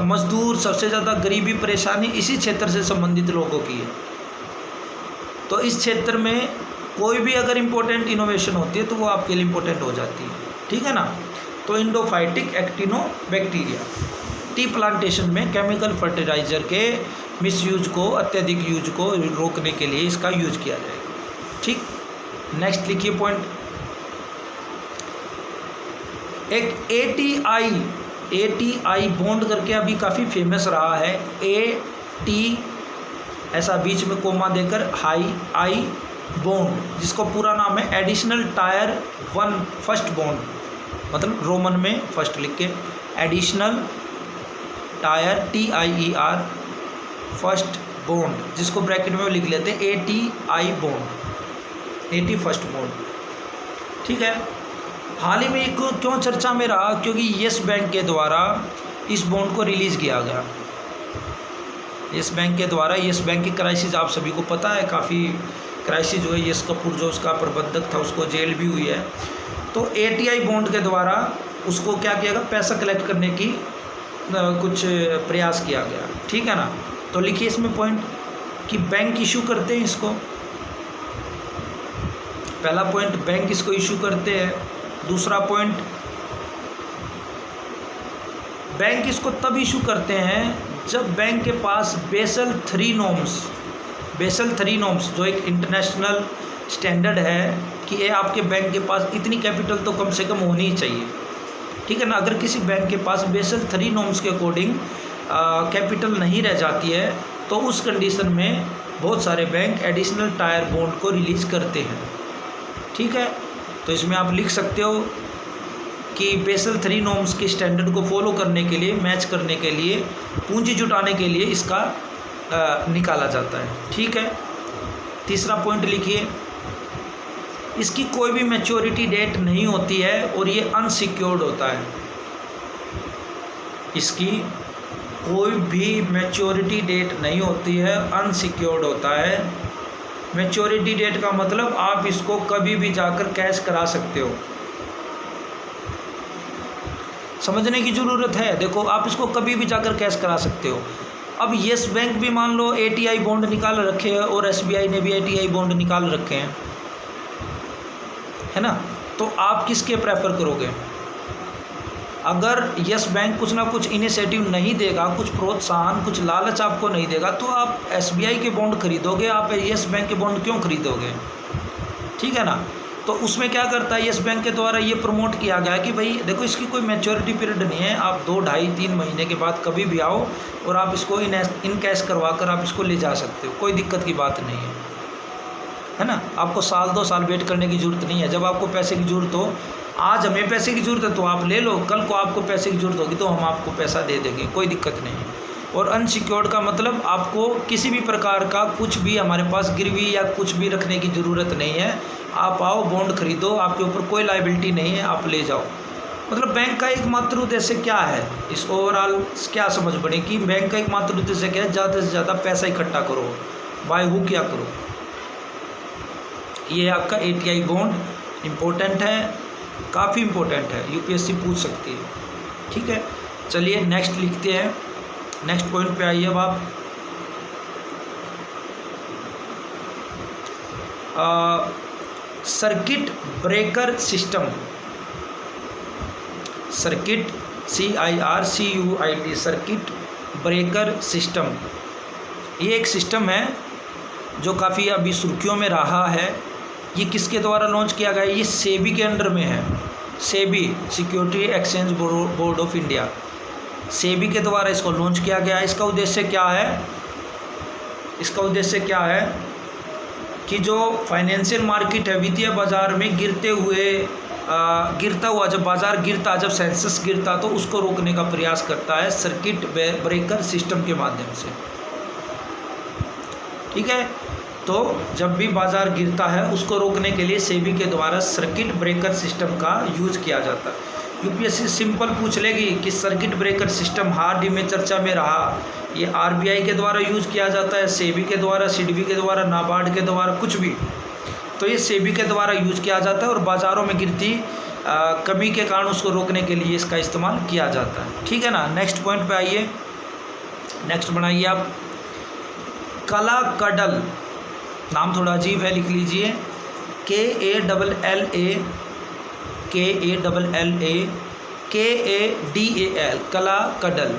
मजदूर, सबसे ज़्यादा गरीबी परेशानी इसी क्षेत्र से संबंधित लोगों की है। तो इस क्षेत्र में कोई भी अगर इम्पोर्टेंट इनोवेशन होती है तो वो आपके लिए इम्पोर्टेंट हो जाती है। ठीक है ना। तो इंडोफाइटिक एक्टिनोबैक्टीरिया टी प्लांटेशन में केमिकल फर्टिलाइज़र के मिसयूज को, अत्यधिक यूज को रोकने के लिए इसका यूज किया जाएगा। ठीक। नेक्स्ट लिखिए पॉइंट, एक ATI बॉन्ड करके अभी काफ़ी फेमस रहा है। AT ऐसा बीच में कोमा देकर I बॉन्ड, जिसको पूरा नाम है एडिशनल टायर 1 फर्स्ट बॉन्ड, मतलब रोमन में फर्स्ट लिख के additional tyre TIER first bond, जिसको ब्रैकेट में लिख लेते हैं ATI bond, AT first bond. ठीक है। हाल ही में एक क्यों चर्चा में रहा, क्योंकि येस बैंक के द्वारा इस बॉन्ड को रिलीज़ किया गया। येस बैंक के द्वारा, येस बैंक की क्राइसिस आप सभी को पता है, काफ़ी क्राइसिस जो है, येस कपूर जो उसका प्रबंधक था उसको जेल भी हुई है। तो ATI बॉन्ड के द्वारा उसको क्या किया गया, पैसा कलेक्ट करने की कुछ प्रयास किया गया। ठीक है ना। तो लिखिए इसमें पॉइंट कि बैंक इशू करते हैं इसको, पहला पॉइंट बैंक इसको इशू करते हैं। दूसरा पॉइंट, बैंक इसको तब इशू करते हैं जब बैंक के पास बेसल 3 नॉर्म्स जो एक इंटरनेशनल स्टैंडर्ड है कि ये आपके बैंक के पास इतनी कैपिटल तो कम से कम होनी ही चाहिए। ठीक है ना। अगर किसी बैंक के पास बेसल 3 नॉर्म्स के अकॉर्डिंग कैपिटल नहीं रह जाती है तो उस कंडीशन में बहुत सारे बैंक एडिशनल टायर बॉन्ड को रिलीज़ करते हैं। ठीक है। तो इसमें आप लिख सकते हो कि बेसल 3 नॉर्म्स के स्टैंडर्ड को फॉलो करने के लिए, मैच करने के लिए, पूंजी जुटाने के लिए इसका निकाला जाता है। ठीक है। तीसरा पॉइंट लिखिए, इसकी कोई भी मैच्योरिटी डेट नहीं होती है और ये अनसिक्योर्ड होता है। इसकी कोई भी मैच्योरिटी डेट नहीं होती है, अनसिक्योर्ड होता है। मैच्योरिटी डेट का मतलब आप इसको कभी भी जाकर कैश करा सकते हो, समझने की ज़रूरत है। देखो, आप इसको कभी भी जाकर कैश करा सकते हो। अब येस बैंक भी मान लो एटीआई बॉन्ड निकाल रखे हैं और एसबीआई ने भी एटीआई बॉन्ड निकाल रखे हैं, है ना। तो आप किसके प्रेफर करोगे? अगर येस बैंक कुछ ना कुछ इनिशिएटिव नहीं देगा, कुछ प्रोत्साहन, कुछ लालच आपको नहीं देगा, तो आप एसबीआई के बॉन्ड खरीदोगे, आप येस बैंक के बॉन्ड क्यों खरीदोगे? ठीक है ना। तो उसमें क्या करता है, येस बैंक के द्वारा ये प्रमोट किया गया है कि भाई देखो, इसकी कोई मैच्योरिटी पीरियड नहीं है, आप 2, ढाई, 3 महीने के बाद कभी भी आओ और आप इसको इन कैश करवा कर आप इसको ले जा सकते हो, कोई दिक्कत की बात नहीं है ना। आपको साल 2 साल वेट करने की ज़रूरत नहीं है। जब आपको पैसे की ज़रूरत हो, आज हमें पैसे की ज़रूरत है तो आप ले लो, कल को आपको पैसे की ज़रूरत होगी तो हम आपको पैसा दे देंगे, कोई दिक्कत नहीं है। और अनसिक्योर्ड का मतलब आपको किसी भी प्रकार का कुछ भी हमारे पास गिरवी या कुछ भी रखने की ज़रूरत नहीं है। आप आओ, बॉन्ड खरीदो, आपके ऊपर कोई लायबिलिटी नहीं है, आप ले जाओ। मतलब बैंक का एकमात्र उद्देश्य क्या है, इस ओवरऑल क्या समझ पड़े कि बैंक का एकमात्र उद्देश्य क्या है? ज़्यादा से ज़्यादा पैसा इकट्ठा करो, बाय हु क्या करो। ये आपका एटीआई बॉन्ड इम्पोर्टेंट है, काफ़ी इम्पोर्टेंट है, यूपीएससी पूछ सकती है। ठीक है, चलिए नेक्स्ट लिखते हैं। नेक्स्ट पॉइंट पे आइए अब आप। Circuit breaker system, circuit CIRCUIT, circuit breaker system, ये एक सिस्टम है जो काफ़ी अभी सुर्खियों में रहा है। ये किसके द्वारा लॉन्च किया गया है? ये सेबी के अंडर में है। SEBI, security exchange board of India, SEBI के द्वारा इसको लॉन्च किया गया है। इसका उद्देश्य क्या है? इसका उद्देश्य क्या है कि जो फाइनेंशियल मार्केट है, वित्तीय बाज़ार में गिरता हुआ जब बाज़ार गिरता, जब सेंसेक्स गिरता, तो उसको रोकने का प्रयास करता है सर्किट ब्रेकर सिस्टम के माध्यम से। ठीक है, तो जब भी बाज़ार गिरता है उसको रोकने के लिए सेबी के द्वारा सर्किट ब्रेकर सिस्टम का यूज़ किया जाता है। यूपीएससी सिंपल पूछ लेगी कि सर्किट ब्रेकर सिस्टम हाल ही में चर्चा में रहा, ये आरबीआई के द्वारा यूज़ किया जाता है, सेबी के द्वारा, सिडबी के द्वारा, नाबार्ड के द्वारा, कुछ भी, तो ये सेबी के द्वारा यूज़ किया जाता है और बाज़ारों में गिरती कमी के कारण उसको रोकने के लिए इसका इस्तेमाल किया जाता है। ठीक है ना। नेक्स्ट पॉइंट पे आइए, नेक्स्ट बनाइए आप। कला कडल, नाम थोड़ा अजीब है, लिख लीजिए। KALLA कला कडल,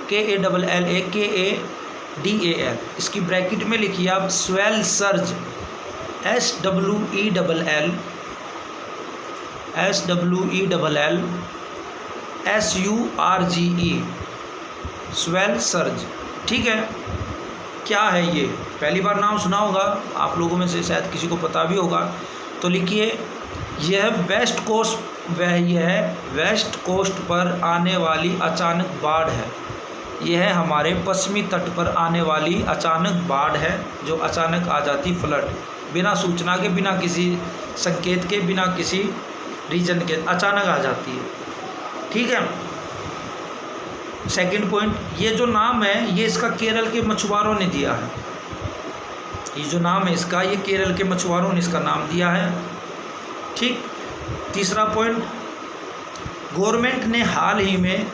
KALLA इसकी ब्रैकेट में लिखिए आप swell surge, SWELL SURGE, swell surge. ठीक है, क्या है ये? पहली बार नाम सुना होगा आप लोगों में से, शायद किसी को पता भी होगा। तो लिखिए, यह वेस्ट कोस्ट पर आने वाली अचानक बाढ़ है। यह हमारे पश्चिमी तट पर आने वाली अचानक बाढ़ है, जो अचानक आ जाती, फ्लड, बिना सूचना के, बिना किसी संकेत के, बिना किसी रीजन के अचानक आ जाती है। ठीक है। सेकंड पॉइंट, ये जो नाम है ये इसका केरल के मछुआरों ने दिया है। ये जो नाम है इसका, ये केरल के मछुआरों ने इसका नाम दिया है। ठीक। तीसरा पॉइंट, गवर्नमेंट ने हाल ही में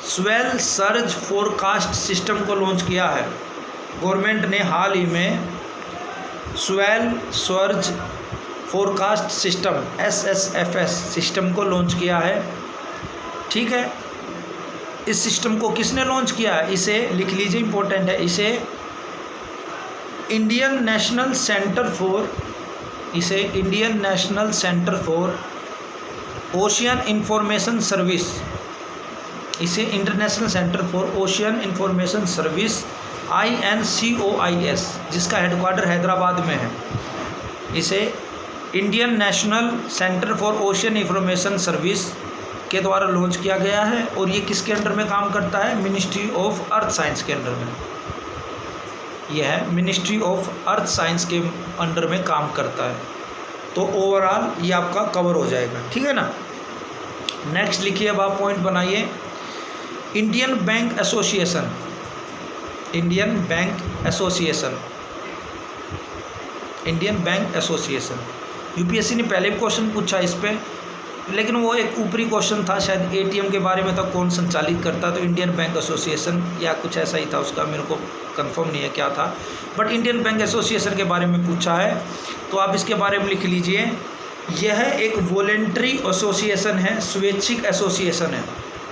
स्वेल सर्ज फोरकास्ट सिस्टम को लॉन्च किया है। गवर्नमेंट ने हाल ही में swell surge forecast system SSFS system को लॉन्च किया है। ठीक है। इस सिस्टम को किसने लॉन्च किया है? इसे लिख लीजिए, इंपॉर्टेंट है। इसे Indian National Centre for Ocean Information Service, इसे International Centre for Ocean Information Service INCOIS, जिसका हेडक्वार्टर हैदराबाद में है, इसे Indian National Centre for Ocean Information Service के द्वारा लॉन्च किया गया है। और ये किसके अंडर में काम करता है? मिनिस्ट्री ऑफ अर्थ साइंस के अंडर में। यह है मिनिस्ट्री ऑफ अर्थ साइंस के अंडर में काम करता है। तो ओवरऑल ये आपका कवर हो जाएगा। ठीक है ना। नेक्स्ट लिखिए, अब आप पॉइंट बनाइए। Indian bank association, Indian bank association, Indian bank association. UPSC ने पहले भी क्वेश्चन पूछा इस पे, लेकिन वो एक ऊपरी क्वेश्चन था, शायद एटीएम के बारे में था, कौन संचालित करता, तो इंडियन बैंक एसोसिएशन या कुछ ऐसा ही था, उसका मेरे को कंफर्म नहीं है क्या था, बट इंडियन बैंक एसोसिएशन के बारे में पूछा है। तो आप इसके बारे में लिख लीजिए, यह एक वॉलेंट्री एसोसिएशन है, स्वैच्छिक एसोसिएशन है।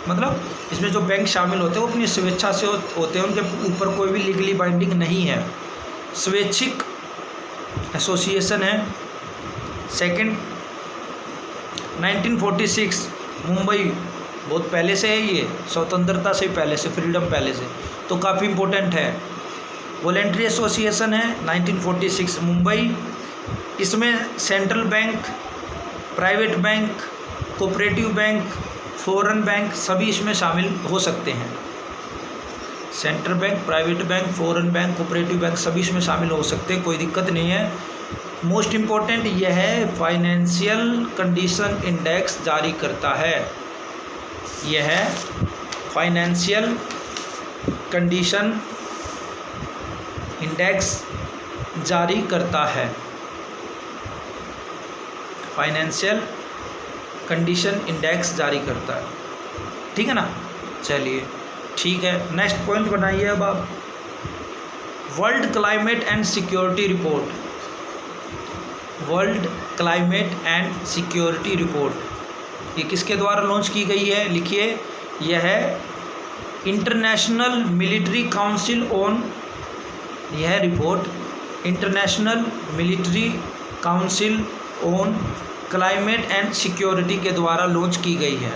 मतलब इसमें जो बैंक शामिल होते हैं वो अपनी स्वेच्छा से होते हैं, उनके ऊपर कोई भी लीगली बाइंडिंग नहीं है, स्वैच्छिक एसोसिएशन है। सेकंड, 1946 मुंबई, बहुत पहले से है ये, स्वतंत्रता से पहले से, फ्रीडम पहले से, तो काफ़ी इम्पोर्टेंट है। वॉलेंट्री एसोसिएशन है, 1946 मुंबई। इसमें central bank, private bank, cooperative bank, foreign bank सभी इसमें शामिल हो सकते हैं। Central bank, private bank, foreign bank, cooperative bank सभी इसमें शामिल हो सकते हैं, कोई दिक्कत नहीं है। मोस्ट इम्पोर्टेंट यह है, फाइनेंशियल कंडीशन इंडेक्स जारी करता है, यह फाइनेंशियल कंडीशन इंडेक्स जारी करता है, फाइनेंशियल कंडीशन इंडेक्स जारी करता है, ठीक है ना। चलिए ठीक है, नेक्स्ट पॉइंट बनाइए अब आप, world climate and security report, world climate and security report, ये किसके द्वारा लॉन्च की गई है, लिखिए, यह है इंटरनेशनल मिलिट्री काउंसिल ऑन, यह report international military council on climate and security के द्वारा लॉन्च की गई है।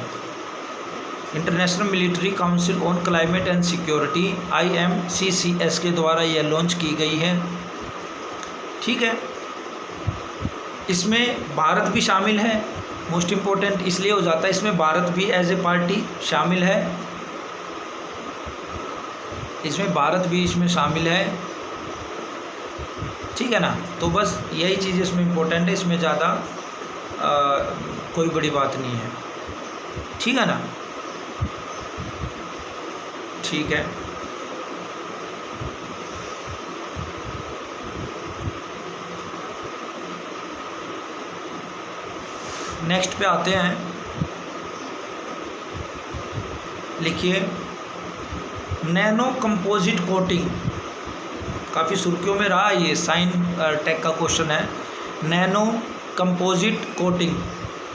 International military council on climate and security, IMCCS के द्वारा यह लॉन्च की गई है, ठीक है। इसमें भारत भी शामिल है, मोस्ट इम्पोर्टेंट इसलिए हो जाता है, इसमें भारत भी एज ए पार्टी शामिल है, इसमें भारत भी इसमें शामिल है, ठीक है ना। तो बस यही चीज़ इसमें इम्पोर्टेंट है, इसमें ज़्यादा कोई बड़ी बात नहीं है, ठीक है ना, ठीक है। नेक्स्ट पे आते हैं, लिखिए, नैनो कंपोजिट कोटिंग, काफ़ी सुर्खियों में रहा ये, साइन टेक का क्वेश्चन है, nano composite coating,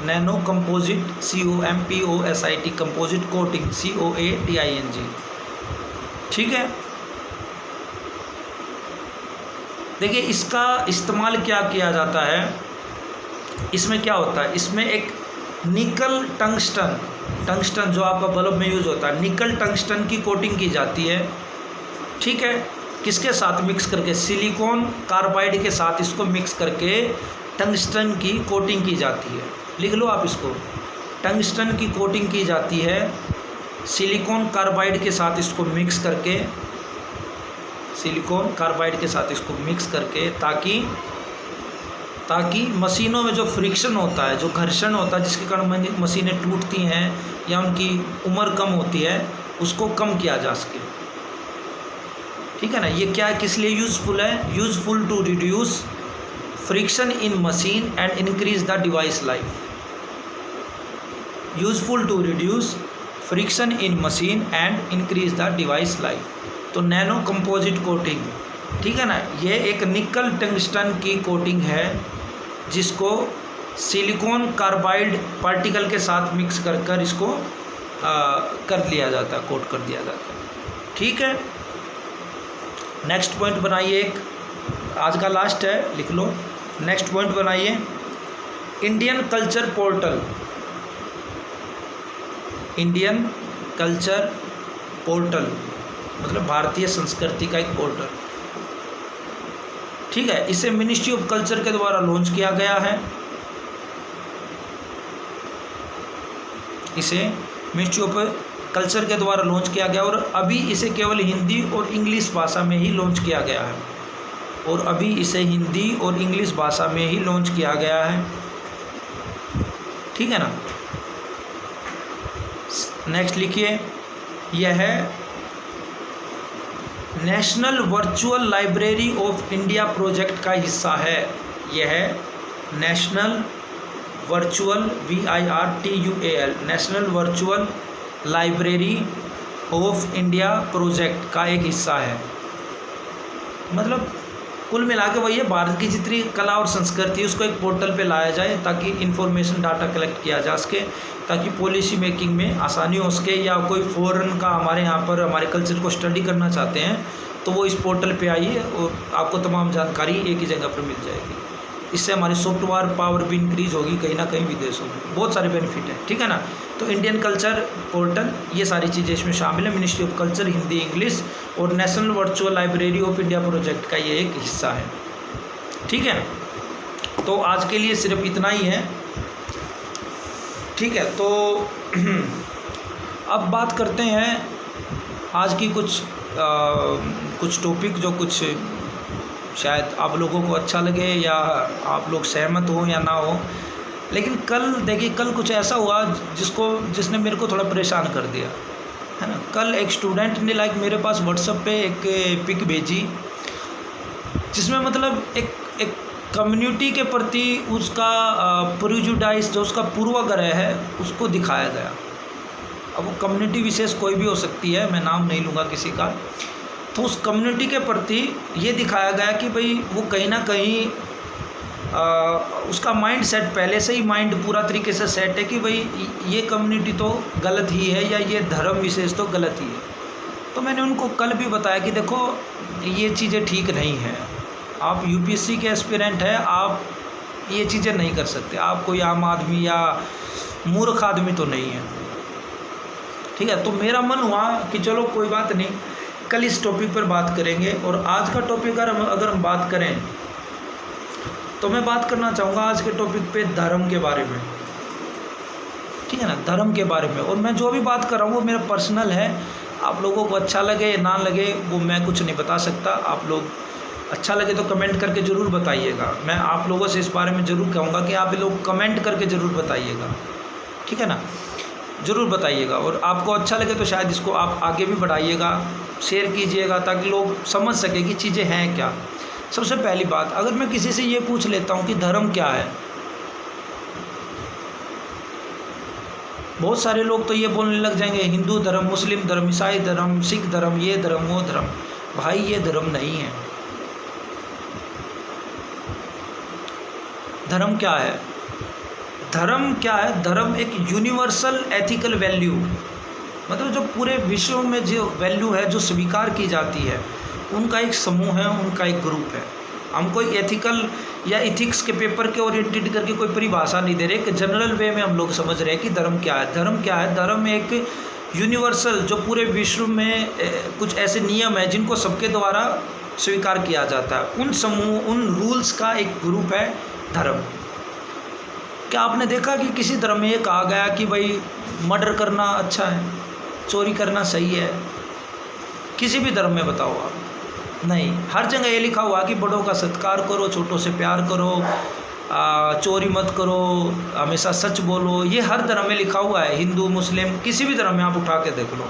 nano composite COMPOSIT, composite coating COATING, ठीक है। देखिए इसका इस्तेमाल क्या किया जाता है, इसमें क्या होता है, इसमें एक निकल टंगस्टन, टंगस्टन जो आपका बल्ब में यूज़ होता है, निकल टंगस्टन की कोटिंग की जाती है, ठीक है। किसके साथ मिक्स करके, सिलिकॉन कार्बाइड के साथ इसको मिक्स करके टंगस्टन की कोटिंग की जाती है, लिख लो आप इसको, टंगस्टन की कोटिंग की जाती है सिलिकॉन कार्बाइड के साथ इसको मिक्स करके, सिलिकॉन कार्बाइड के साथ इसको मिक्स करके, ताकि मशीनों में जो फ्रिक्शन होता है, जो घर्षण होता है, जिसके कारण मशीनें टूटती हैं या उनकी उम्र कम होती है, उसको कम किया जा सके, ठीक है ना। ये क्या, किस लिए यूज़फुल है, useful to reduce friction in machine and increase the device life, useful to reduce friction in machine and increase the device life. तो नैनो कंपोजिट कोटिंग, ठीक है ना, ये एक निकल टंगस्टन की कोटिंग है जिसको सिलिकॉन कार्बाइड पार्टिकल के साथ मिक्स कर इसको कर लिया जाता है, कोट कर दिया जाता है, ठीक है। नेक्स्ट पॉइंट बनाइए, एक आज का लास्ट है, लिख लो, नेक्स्ट पॉइंट बनाइए, Indian culture portal, Indian culture portal मतलब भारतीय संस्कृति का एक पोर्टल, ठीक है। इसे मिनिस्ट्री ऑफ कल्चर के द्वारा लॉन्च किया गया है, इसे मिनिस्ट्री ऑफ कल्चर के द्वारा लॉन्च किया गया, और अभी इसे केवल हिंदी और इंग्लिश भाषा में ही लॉन्च किया गया है, और अभी इसे हिंदी और इंग्लिश भाषा में ही लॉन्च किया गया है, ठीक है ना। नेक्स्ट लिखिए, यह है national Virtual Library of India project का हिस्सा है। यह है national virtual VIRTUAL national Virtual Library of India project का एक हिस्सा है। मतलब कुल मिला के वही है, भारत की जितनी कला और संस्कृति उसको एक पोर्टल पे लाया जाए ताकि इंफॉर्मेशन डाटा कलेक्ट किया जा सके, ताकि पॉलिसी मेकिंग में आसानी हो सके, या कोई फॉरेन का हमारे यहाँ पर हमारे कल्चर को स्टडी करना चाहते हैं तो वो इस पोर्टल पे आइए और आपको तमाम जानकारी एक ही जगह पर मिल जाएगी। इससे हमारी सॉफ्टवेयर पावर भी इंक्रीज होगी कहीं ना कहीं विदेशों में, बहुत सारे बेनिफिट है, ठीक है ना। तो इंडियन कल्चर पोर्टल, ये सारी चीज़ें इसमें शामिल है। Ministry of Culture Hindi English और National Virtual Library of India project का ये एक हिस्सा है, ठीक है। तो आज के लिए सिर्फ इतना ही है, ठीक है। तो अब बात करते हैं आज की कुछ टॉपिक जो कुछ शायद आप लोगों को अच्छा लगे या आप लोग सहमत हो या ना हो। लेकिन कल देखिए, कल कुछ ऐसा हुआ जिसने मेरे को थोड़ा परेशान कर दिया, है ना। कल एक स्टूडेंट ने मेरे पास व्हाट्सएप पे एक पिक भेजी जिसमें मतलब एक कम्युनिटी के प्रति उसका प्रिजुडाइज, जो उसका पूर्वाग्रह है, उसको दिखाया गया। अब वो कम्युनिटी विशेष कोई भी हो सकती है, मैं नाम नहीं लूँगा किसी का। तो उस कम्युनिटी के प्रति ये दिखाया गया कि भाई वो कहीं ना कहीं उसका माइंड सेट पहले से ही माइंड पूरा तरीके से सेट है कि भाई ये कम्युनिटी तो गलत ही है या ये धर्म विशेष तो गलत ही है। तो मैंने उनको कल भी बताया कि देखो ये चीज़ें ठीक नहीं हैं। आप UPSC के एस्पिरेंट हैं, आप ये चीज़ें नहीं कर सकते। आप कोई आम आदमी या मूर्ख आदमी तो नहीं है, ठीक है। तो मेरा मन हुआ कि चलो कोई बात नहीं, कल इस टॉपिक पर बात करेंगे। और आज का टॉपिक अगर हम बात करें तो मैं बात करना चाहूँगा आज के टॉपिक पे धर्म के बारे में, ठीक है ना, धर्म के बारे में। और मैं जो भी बात कर रहा हूँ वो मेरा पर्सनल है, आप लोगों को अच्छा लगे ना लगे वो मैं कुछ नहीं बता सकता। आप लोग अच्छा लगे तो कमेंट करके ज़रूर बताइएगा। मैं आप लोगों से इस बारे में ज़रूर कहूँगा कि आप लोग कमेंट करके ज़रूर बताइएगा, ठीक है ना, ज़रूर बताइएगा। और आपको अच्छा लगे तो शायद इसको आप आगे भी बढ़ाइएगा, शेयर कीजिएगा ताकि लोग समझ सके कि चीज़ें हैं क्या। सबसे पहली बात, अगर मैं किसी से ये पूछ लेता हूँ कि धर्म क्या है, बहुत सारे लोग तो ये बोलने लग जाएंगे हिंदू धर्म, मुस्लिम धर्म, ईसाई धर्म, सिख धर्म, ये धर्म वो धर्म। भाई ये धर्म नहीं है। धर्म क्या है? धर्म क्या है? धर्म एक यूनिवर्सल एथिकल वैल्यू, मतलब जो पूरे विश्व में जो वैल्यू है जो स्वीकार की जाती है उनका एक समूह है, उनका एक ग्रुप है। हम कोई एथिकल या इथिक्स के पेपर के ओरिएंटेड करके कोई परिभाषा नहीं दे रहे, एक जनरल वे में हम लोग समझ रहे हैं कि धर्म क्या है। धर्म क्या है? धर्म एक यूनिवर्सल, जो पूरे विश्व में कुछ ऐसे नियम है जिनको सबके द्वारा स्वीकार किया जाता है, उन समूह, उन रूल्स का एक ग्रुप है धर्म। क्या आपने देखा कि किसी धर्म में ये कहा गया कि भाई मर्डर करना अच्छा है, चोरी करना सही है? किसी भी धर्म में बताओ आप, नहीं। हर जगह ये लिखा हुआ कि बड़ों का सत्कार करो, छोटों से प्यार करो, चोरी मत करो, हमेशा सच बोलो। ये हर धर्म में लिखा हुआ है, हिंदू मुस्लिम किसी भी धर्म में आप उठा के देख लो।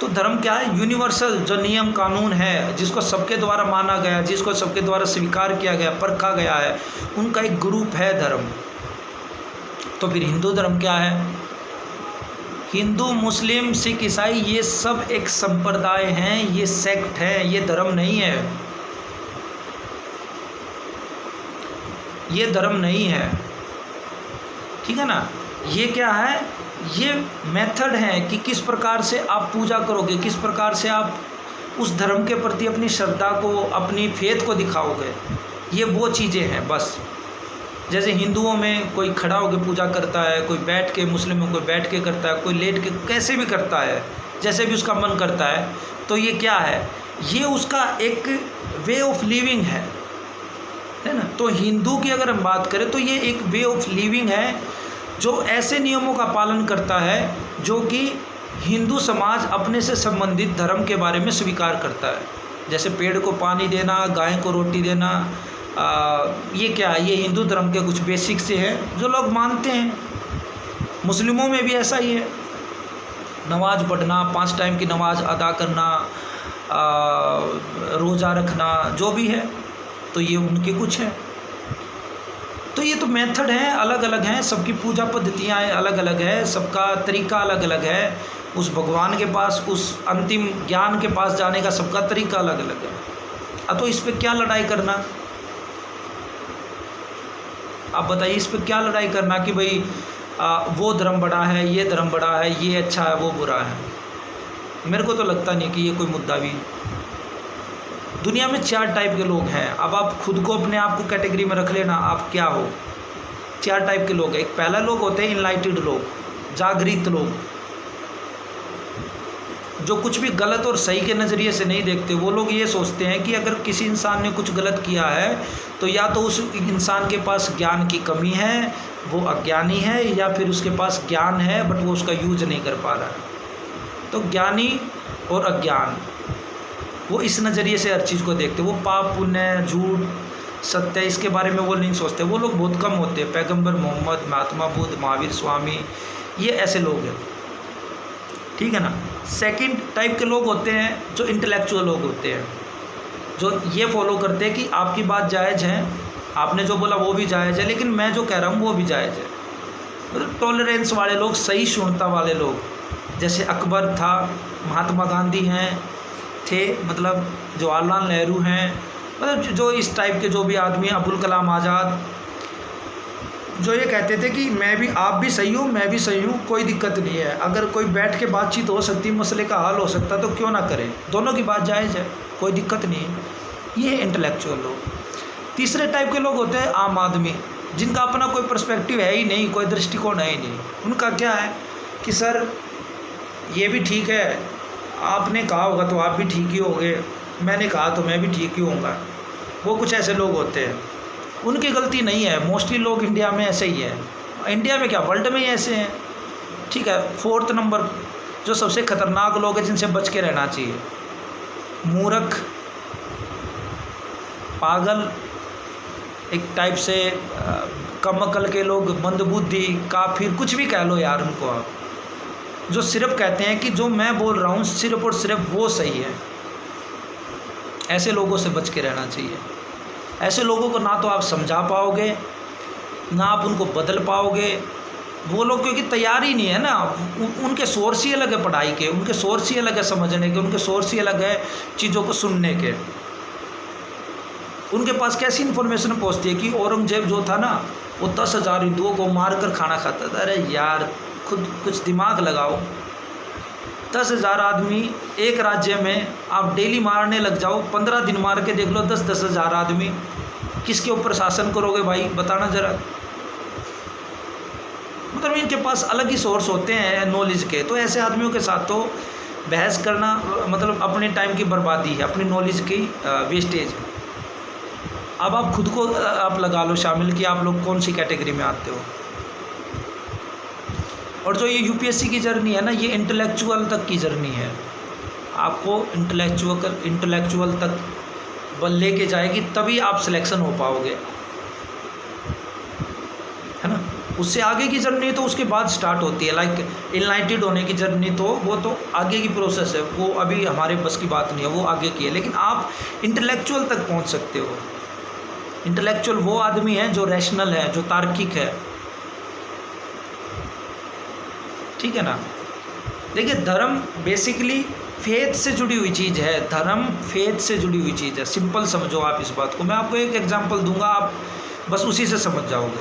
तो धर्म क्या है? यूनिवर्सल जो नियम कानून है, जिसको सबके द्वारा माना गया, जिसको सबके द्वारा स्वीकार किया गया, परखा गया है, उनका एक ग्रुप है धर्म। तो फिर हिंदू धर्म क्या है? हिंदू मुस्लिम सिख ईसाई ये सब एक संप्रदाय हैं, ये सेक्ट है, ये धर्म नहीं है, ये धर्म नहीं है, ठीक है ना। ये क्या है? ये मेथड है कि किस प्रकार से आप पूजा करोगे, किस प्रकार से आप उस धर्म के प्रति अपनी श्रद्धा को, अपनी फेथ को दिखाओगे। ये वो चीज़ें हैं बस। जैसे हिंदुओं में कोई खड़ा होकर पूजा करता है, कोई बैठ के, मुस्लिम में कोई बैठ के करता है, कोई लेट के, कैसे भी करता है, जैसे भी उसका मन करता है। तो ये क्या है? ये उसका एक वे ऑफ लिविंग है ना। तो हिंदू की अगर हम बात करें तो ये एक वे ऑफ लिविंग है जो ऐसे नियमों का पालन करता है जो कि हिंदू समाज अपने से संबंधित धर्म के बारे में स्वीकार करता है। जैसे पेड़ को पानी देना, गाय को रोटी देना, ये क्या है? ये हिंदू धर्म के कुछ बेसिक से है जो लोग मानते हैं। मुस्लिमों में भी ऐसा ही है, नमाज पढ़ना, 5 टाइम की नमाज अदा करना, रोज़ा रखना, जो भी है, तो ये उनके कुछ हैं। तो ये तो मेथड हैं, अलग अलग हैं, सबकी पूजा पद्धतियाँ अलग अलग है, सबका तरीका अलग अलग है, उस भगवान के पास, उस अंतिम ज्ञान के पास जाने का सबका तरीका अलग अलग है। तो इस पे क्या लड़ाई करना? आप बताइए, इस पे क्या लड़ाई करना कि भाई वो धर्म बड़ा है, ये धर्म बड़ा है, ये अच्छा है, वो बुरा है। मेरे को तो लगता नहीं कि ये कोई मुद्दा भी है। दुनिया में 4 टाइप के लोग हैं। अब आप खुद को, अपने आप को कैटेगरी में रख लेना, आप क्या हो। 4 टाइप के लोग हैं। एक पहला लोग होते हैं इनलाइटेड लोग, जागृत लोग, जो कुछ भी गलत और सही के नज़रिए से नहीं देखते। वो लोग ये सोचते हैं कि अगर किसी इंसान ने कुछ गलत किया है तो या तो उस इंसान के पास ज्ञान की कमी है, वो अज्ञानी है, या फिर उसके पास ज्ञान है बट वो उसका यूज नहीं कर पा रहा है। तो ज्ञानी और अज्ञान, वो इस नज़रिए से हर चीज़ को देखते। वो पाप पुण्य, झूठ, सत्य, इसके बारे में वो नहीं सोचते। वो लोग बहुत कम होते हैं। पैगंबर मोहम्मद, महात्मा बुद्ध, महावीर स्वामी, ये ऐसे लोग हैं, ठीक है ना। सेकंड टाइप के लोग होते हैं जो इंटेलेक्चुअल लोग होते हैं, जो ये फॉलो करते हैं कि आपकी बात जायज़ है, आपने जो बोला वो भी जायज़ है, लेकिन मैं जो कह रहा हूँ वो भी जायज़ है। मतलब टॉलरेंस वाले लोग, सही शुद्धता वाले लोग, जैसे अकबर था, महात्मा गांधी हैं थे, मतलब जवाहरलाल नेहरू हैं, मतलब जो इस टाइप के जो भी आदमी हैं, अब्दुल कलाम आज़ाद, जो ये कहते थे कि मैं भी, आप भी सही हो, मैं भी सही हूँ, कोई दिक्कत नहीं है, अगर कोई बैठ के बातचीत हो सकती, मसले का हल हो सकता तो क्यों ना करें, दोनों की बात जायज़ है, कोई दिक्कत नहीं है। ये इंटेलेक्चुअल लोग। तीसरे टाइप के लोग होते हैं आम आदमी, जिनका अपना कोई पर्सपेक्टिव है ही नहीं, कोई दृष्टिकोण है ही नहीं। उनका क्या है कि सर ये भी ठीक है, आपने कहा होगा तो आप भी ठीक ही होंगे, मैंने कहा तो मैं भी ठीक ही होऊंगा। वो कुछ ऐसे लोग होते हैं, उनकी गलती नहीं है। मोस्टली लोग इंडिया में ऐसे ही है, इंडिया में क्या, वर्ल्ड में ही ऐसे हैं, ठीक है। 4th नंबर जो सबसे ख़तरनाक लोग हैं, जिनसे बच के रहना चाहिए, मूर्ख, पागल, एक टाइप से कम अकल के लोग, मंदबुद्धि, काफिर, कुछ भी कह लो यार उनको आप, जो सिर्फ कहते हैं कि जो मैं बोल रहा हूँ सिर्फ और सिर्फ वो सही है। ऐसे लोगों से बच के रहना चाहिए। ऐसे लोगों को ना तो आप समझा पाओगे, ना आप उनको बदल पाओगे। वो लोग क्योंकि तैयार ही नहीं है ना, उनके सोर्स ही अलग है पढ़ाई के, उनके सोर्स ही अलग है समझने के, उनके सोर्स ही अलग है चीज़ों को सुनने के। उनके पास कैसी इन्फॉर्मेशन पहुंचती है कि औरंगजेब जो था ना, वो 10,000 हिंदुओं को मार कर खाना खाता था। अरे यार, खुद कुछ दिमाग लगाओ। 10,000 आदमी एक राज्य में आप डेली मारने लग जाओ, 15 दिन मार के देख लो 10-10 हज़ार आदमी, किसके ऊपर शासन करोगे भाई, बताना ज़रा। मतलब इनके पास अलग ही सोर्स होते हैं नॉलेज के। तो ऐसे आदमियों के साथ तो बहस करना मतलब अपने टाइम की बर्बादी है, अपनी नॉलेज की वेस्टेज। अब आप खुद को आप लगा लो शामिल कि आप लोग कौन सी कैटेगरी में आते हो। और जो ये यूपीएससी की जर्नी है ना, ये इंटेलेक्चुअल तक की जर्नी है। आपको इंटेलेक्चुअल तक लेके जाएगी, तभी आप सिलेक्शन हो पाओगे, है ना। उससे आगे की जर्नी तो उसके बाद स्टार्ट होती है, लाइक इनलाइटेड होने की जर्नी, तो वो तो आगे की प्रोसेस है, वो अभी हमारे बस की बात नहीं है, वो आगे की है। लेकिन आप इंटेलेक्चुअल तक पहुंच सकते हो। इंटेलेक्चुअल वो आदमी है जो रैशनल है, जो तार्किक है, ठीक है ना। देखिए, धर्म बेसिकली फेथ से जुड़ी हुई चीज़ है। धर्म फेथ से जुड़ी हुई चीज़ है। सिंपल समझो आप इस बात को। मैं आपको एक एग्जांपल दूंगा, आप बस उसी से समझ जाओगे,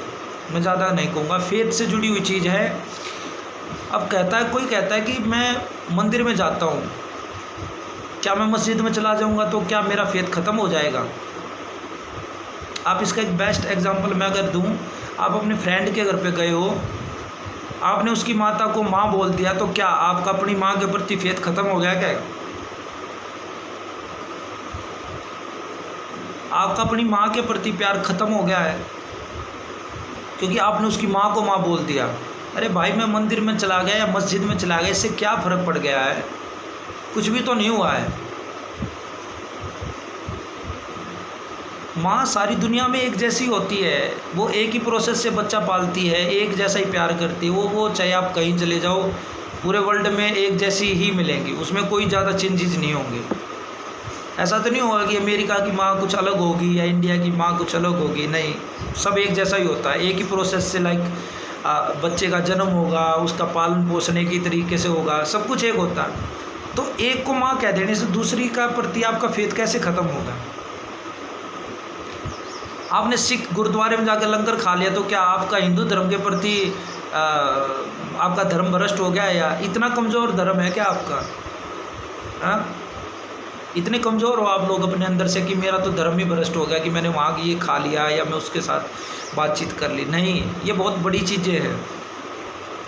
मैं ज़्यादा नहीं कहूँगा। फेथ से जुड़ी हुई चीज़ है। अब कोई कहता है कि मैं मंदिर में जाता हूँ, क्या मैं मस्जिद में चला जाऊँगा तो क्या मेरा फेथ ख़त्म हो जाएगा? आप इसका एक बेस्ट एग्जांपल मैं अगर दूँ, आप अपने फ्रेंड के घर पे गए हो, आपने उसकी माता को माँ बोल दिया, तो क्या आपका अपनी माँ के प्रति फेथ खत्म हो गया क्या? आपका अपनी माँ के प्रति प्यार खत्म हो गया है क्योंकि आपने उसकी माँ को माँ बोल दिया। अरे भाई, मैं मंदिर में चला गया या मस्जिद में चला गया, इससे क्या फ़र्क पड़ गया है? कुछ भी तो नहीं हुआ है। माँ सारी दुनिया में एक जैसी होती है, वो एक ही प्रोसेस से बच्चा पालती है, एक जैसा ही प्यार करती है। वो चाहे आप कहीं चले जाओ, पूरे वर्ल्ड में एक जैसी ही मिलेंगी, उसमें कोई ज़्यादा चेंजेस नहीं होंगे। ऐसा तो नहीं होगा कि अमेरिका की माँ कुछ अलग होगी या इंडिया की माँ कुछ अलग होगी, नहीं, सब एक जैसा ही होता है। एक ही प्रोसेस से लाइक बच्चे का जन्म होगा, उसका पालन पोषण की तरीके से होगा, सब कुछ एक होता है। तो एक को माँ कह देने से दूसरी का प्रति आपका फेथ कैसे ख़त्म होगा? आपने सिख गुरुद्वारे में जाकर लंगर खा लिया तो क्या आपका हिंदू धर्म के प्रति आपका धर्म भ्रष्ट हो गया? या इतना कमज़ोर धर्म है क्या आपका? हाँ, इतने कमज़ोर हो आप लोग अपने अंदर से कि मेरा तो धर्म ही भ्रष्ट हो गया कि मैंने वहाँ ये खा लिया या मैं उसके साथ बातचीत कर ली। नहीं, ये बहुत बड़ी चीज़ें हैं।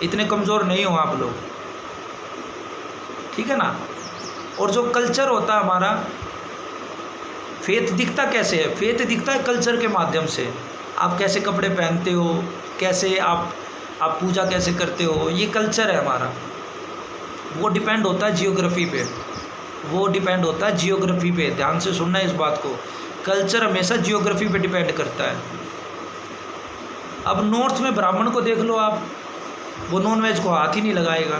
इतने कमज़ोर नहीं हो आप लोग, ठीक है ना। और जो कल्चर होता है हमारा, फेथ दिखता कैसे है? फेथ दिखता है कल्चर के माध्यम से। आप कैसे कपड़े पहनते हो, कैसे आप पूजा कैसे करते हो, ये कल्चर है हमारा। वो डिपेंड होता है जियोग्राफी पे, वो डिपेंड होता है जियोग्राफी पे। ध्यान से सुनना है इस बात को, कल्चर हमेशा जियोग्राफी पे डिपेंड करता है। अब नॉर्थ में ब्राह्मण को देख लो आप, वो नॉनवेज को हाथ ही नहीं लगाएगा।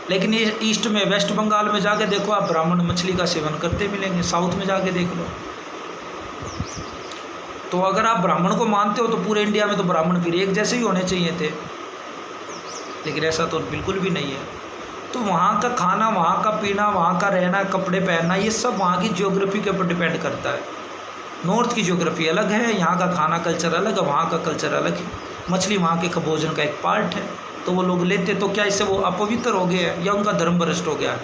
लेकिन ये ईस्ट में, वेस्ट बंगाल में जाके देखो आप, ब्राह्मण मछली का सेवन करते मिलेंगे। साउथ में जाके देख लो। तो अगर आप ब्राह्मण को मानते हो तो पूरे इंडिया में तो ब्राह्मण फिर एक जैसे ही होने चाहिए थे, लेकिन ऐसा तो बिल्कुल भी नहीं है। तो वहाँ का खाना, वहाँ का पीना, वहाँ का रहना, कपड़े पहनना, ये सब वहाँ की ज्योग्राफी के ऊपर डिपेंड करता है। नॉर्थ की ज्योग्राफी अलग है, यहाँ का खाना कल्चर अलग है, वहाँ का कल्चर अलग है। मछली वहाँ के भोजन का एक पार्ट है, तो वो लोग लेते, तो क्या इससे वो अपवित्र हो गए या उनका धर्म भ्रष्ट हो गया?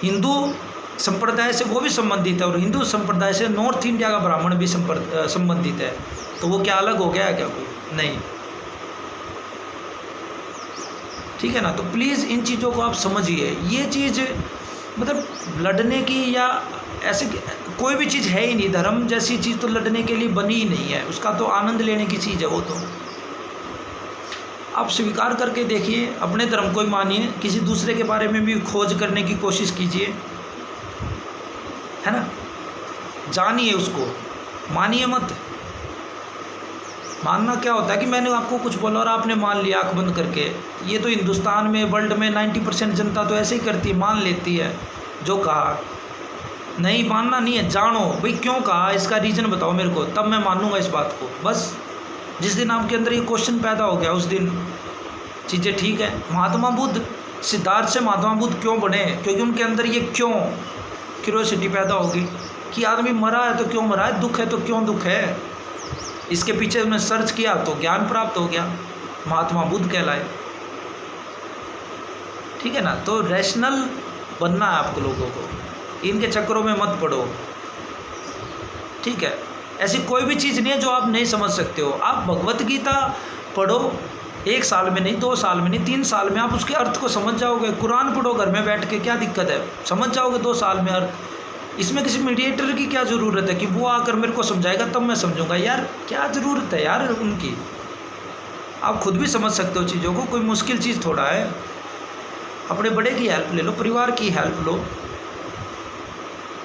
हिंदू संप्रदाय से वो भी संबंधित है, और हिंदू संप्रदाय से नॉर्थ इंडिया का ब्राह्मण भी संबंधित है, तो वो क्या अलग हो गया है क्या? कोई नहीं, ठीक है ना। तो प्लीज़ इन चीज़ों को आप समझिए। ये चीज़ मतलब लड़ने की या ऐसे कोई भी चीज़ है ही नहीं। धर्म जैसी चीज़ तो लड़ने के लिए बनी ही नहीं है, उसका तो आनंद लेने की चीज़ है वो। तो आप स्वीकार करके देखिए, अपने धर्म को ही मानिए, किसी दूसरे के बारे में भी खोज करने की कोशिश कीजिए, है ना। जानिए उसको, मानिए मत। मानना क्या होता है कि मैंने आपको कुछ बोला और आपने मान लिया आंख बंद करके। ये तो हिंदुस्तान में, वर्ल्ड में 90% जनता तो ऐसे ही करती है, मान लेती है जो कहा। नहीं, मानना नहीं है, जानो भाई क्यों कहा, इसका रीज़न बताओ मेरे को, तब मैं मानूंगा इस बात को। बस जिस दिन आपके अंदर ये क्वेश्चन पैदा हो गया, उस दिन चीज़ें ठीक है। महात्मा बुद्ध, सिद्धार्थ से महात्मा बुद्ध क्यों बने? क्योंकि उनके अंदर ये क्यूरियोसिटी पैदा होगी कि आदमी मरा है तो क्यों मरा है, दुख है तो क्यों दुख है। इसके पीछे उन्हें सर्च किया तो ज्ञान प्राप्त हो गया, महात्मा बुद्ध कहलाए, ठीक है ना। तो रैशनल बनना है आपको लोगों को, इनके चक्करों में मत पड़ो, ठीक है। ऐसी कोई भी चीज़ नहीं है जो आप नहीं समझ सकते हो। आप भगवत गीता पढ़ो, 1 साल में नहीं, 2 साल में नहीं, 3 साल में आप उसके अर्थ को समझ जाओगे। कुरान पढ़ो घर में बैठ के, क्या दिक्कत है, समझ जाओगे 2 साल में अर्थ। इसमें किसी मीडिएटर की क्या ज़रूरत है कि वो आकर मेरे को समझाएगा तब मैं समझूंगा? यार क्या ज़रूरत है यार उनकी, आप खुद भी समझ सकते हो चीज़ों को, कोई मुश्किल चीज़ थोड़ा है। अपने बड़े की हेल्प ले लो, परिवार की हेल्प लो,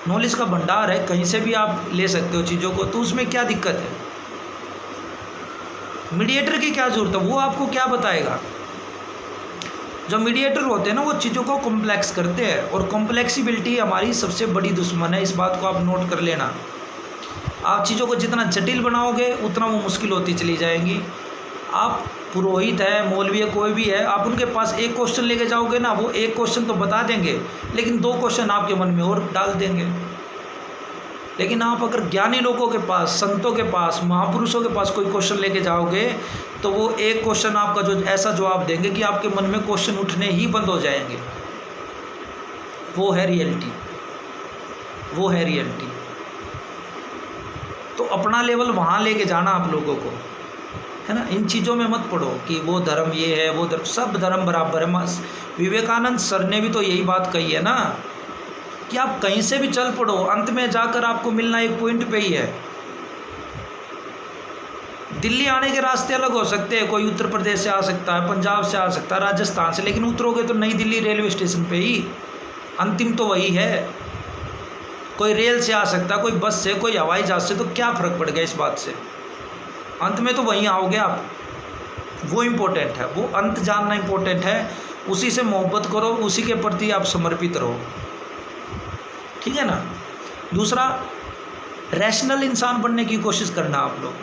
नॉलेज का भंडार है, कहीं से भी आप ले सकते हो चीज़ों को, तो उसमें क्या दिक्कत है? मीडिएटर की क्या ज़रूरत है, वो आपको क्या बताएगा? जो मीडिएटर होते हैं ना, वो चीज़ों को कॉम्प्लेक्स करते हैं, और कॉम्प्लेक्सिबिलिटी हमारी सबसे बड़ी दुश्मन है, इस बात को आप नोट कर लेना। आप चीज़ों को जितना जटिल बनाओगे उतना वो मुश्किल होती चली जाएंगी। आप पुरोहित है, मौलवी है, कोई भी है, आप उनके पास एक क्वेश्चन लेके जाओगे ना, वो एक क्वेश्चन तो बता देंगे, लेकिन 2 क्वेश्चन आपके मन में और डाल देंगे। लेकिन आप अगर ज्ञानी लोगों के पास, संतों के पास, महापुरुषों के पास कोई क्वेश्चन लेके जाओगे, तो वो एक क्वेश्चन आपका जो ऐसा जवाब देंगे कि आपके मन में क्वेश्चन उठने ही बंद हो जाएंगे। वो है रियलिटी, वो है रियलिटी। तो अपना लेवल वहाँ लेके जाना आप लोगों को, है ना। इन चीज़ों में मत पढ़ो कि वो धर्म ये है, वो धर्म, सब धर्म बराबर है। विवेकानंद सर ने भी तो यही बात कही है ना कि आप कहीं से भी चल पड़ो, अंत में जाकर आपको मिलना एक पॉइंट पे ही है। दिल्ली आने के रास्ते अलग हो सकते हैं, कोई उत्तर प्रदेश से आ सकता है, पंजाब से आ सकता है, राजस्थान से, लेकिन उतरोगे तो नई दिल्ली रेलवे स्टेशन पे ही, अंतिम तो वही है। कोई रेल से आ सकता है, कोई बस से, कोई हवाई जहाज से, तो क्या फ़र्क पड़ गया इस बात से? अंत में तो वहीं आओगे आप। वो इम्पोर्टेंट है, वो अंत जानना इम्पोर्टेंट है। उसी से मोहब्बत करो, उसी के प्रति आप समर्पित रहो, ठीक है ना। दूसरा, रैशनल इंसान बनने की कोशिश करना। आप लोग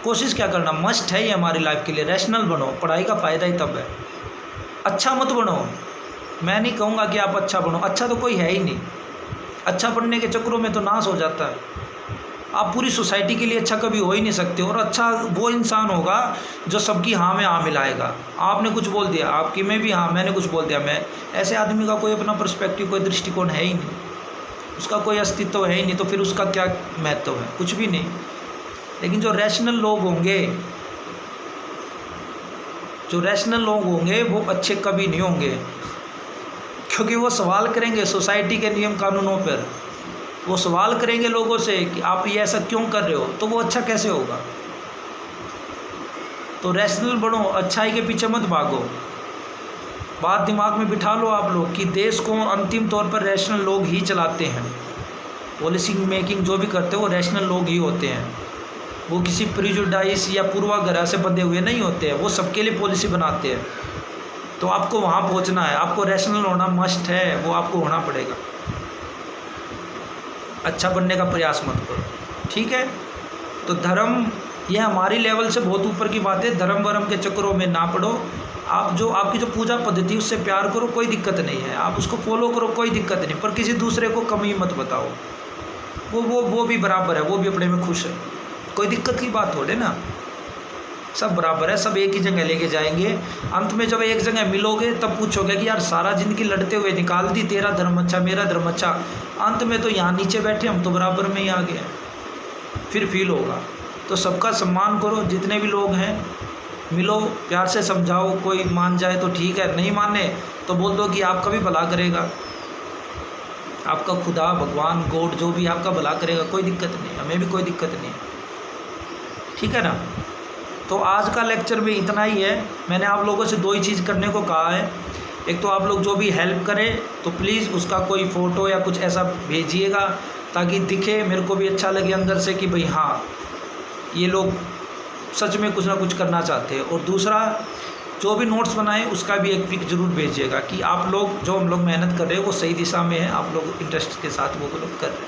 कोशिश क्या करना, मस्ट है ये हमारी लाइफ के लिए, रैशनल बनो। पढ़ाई का फ़ायदा ही तब है। अच्छा मत बनो, मैं नहीं कहूँगा कि आप अच्छा बनो, अच्छा तो कोई है ही नहीं। अच्छा बनने के चक्करों में तो नाश हो जाता है। आप पूरी सोसाइटी के लिए अच्छा कभी हो ही नहीं सकते। और अच्छा वो इंसान होगा जो सबकी हाँ में हाँ मिलाएगा। आपने कुछ बोल दिया, आपकी में भी हाँ, मैंने कुछ बोल दिया मैं, ऐसे आदमी का कोई अपना पर्सपेक्टिव, कोई दृष्टिकोण है ही नहीं, उसका कोई अस्तित्व है ही नहीं, तो फिर उसका क्या महत्व है, कुछ भी नहीं। लेकिन जो रैशनल लोग होंगे, वो अच्छे कभी नहीं होंगे, क्योंकि वो सवाल करेंगे सोसाइटी के नियम कानूनों पर। वो सवाल करेंगे लोगों से कि आप ये ऐसा क्यों कर रहे हो, तो वो अच्छा कैसे होगा। तो रैशनल बनो, अच्छाई के पीछे मत भागो। बात दिमाग में बिठा लो आप लोग कि देश को अंतिम तौर पर रैशनल लोग ही चलाते हैं। पॉलिसी मेकिंग जो भी करते हैं वो रैशनल लोग ही होते हैं। वो किसी प्रिजुडाइस या पूर्वाग्रह से बंधे हुए नहीं होते हैं, वो सबके लिए पॉलिसी बनाते हैं। तो आपको वहाँ पहुँचना है, आपको रैशनल होना मस्ट है, वो आपको होना पड़ेगा। अच्छा बनने का प्रयास मत करो, ठीक है। तो धर्म, यह हमारी लेवल से बहुत ऊपर की बात है। धर्म वर्म के चक्करों में ना पड़ो। आप जो आपकी जो पूजा पद्धति उससे प्यार करो, कोई दिक्कत नहीं है, आप उसको फॉलो करो, कोई दिक्कत नहीं। पर किसी दूसरे को कमी मत बताओ, वो भी बराबर है, वो भी अपने में खुश है, कोई दिक्कत की बात थोड़े ना। सब बराबर है, सब एक ही जगह लेके जाएंगे। अंत में जब एक जगह मिलोगे तब पूछोगे कि यार सारा ज़िंदगी लड़ते हुए निकाल दी, तेरा धर्म अच्छा मेरा धर्म अच्छा, अंत में तो यहाँ नीचे बैठे हम तो बराबर में ही आ गए, फिर फील होगा। तो सबका सम्मान करो, जितने भी लोग हैं मिलो, प्यार से समझाओ। कोई मान जाए तो ठीक है, नहीं माने तो बोल दो कि आपका भी भला करेगा, आपका खुदा भगवान गॉड जो भी आपका भला करेगा, कोई दिक्कत नहीं, हमें भी कोई दिक्कत नहीं, ठीक है ना। तो आज का लेक्चर में इतना ही है। मैंने आप लोगों से दो ही चीज़ करने को कहा है। एक तो आप लोग जो भी हेल्प करें तो प्लीज़ उसका कोई फ़ोटो या कुछ ऐसा भेजिएगा ताकि दिखे, मेरे को भी अच्छा लगे अंदर से कि भाई हाँ ये लोग सच में कुछ ना कुछ करना चाहते हैं। और दूसरा, जो भी नोट्स बनाए उसका भी एक पिक ज़रूर भेजिएगा कि आप लोग जो हम लोग मेहनत कर रहे हैं वो सही दिशा में है, आप लोग इंटरेस्ट के साथ वो लोग कर रहे हैं,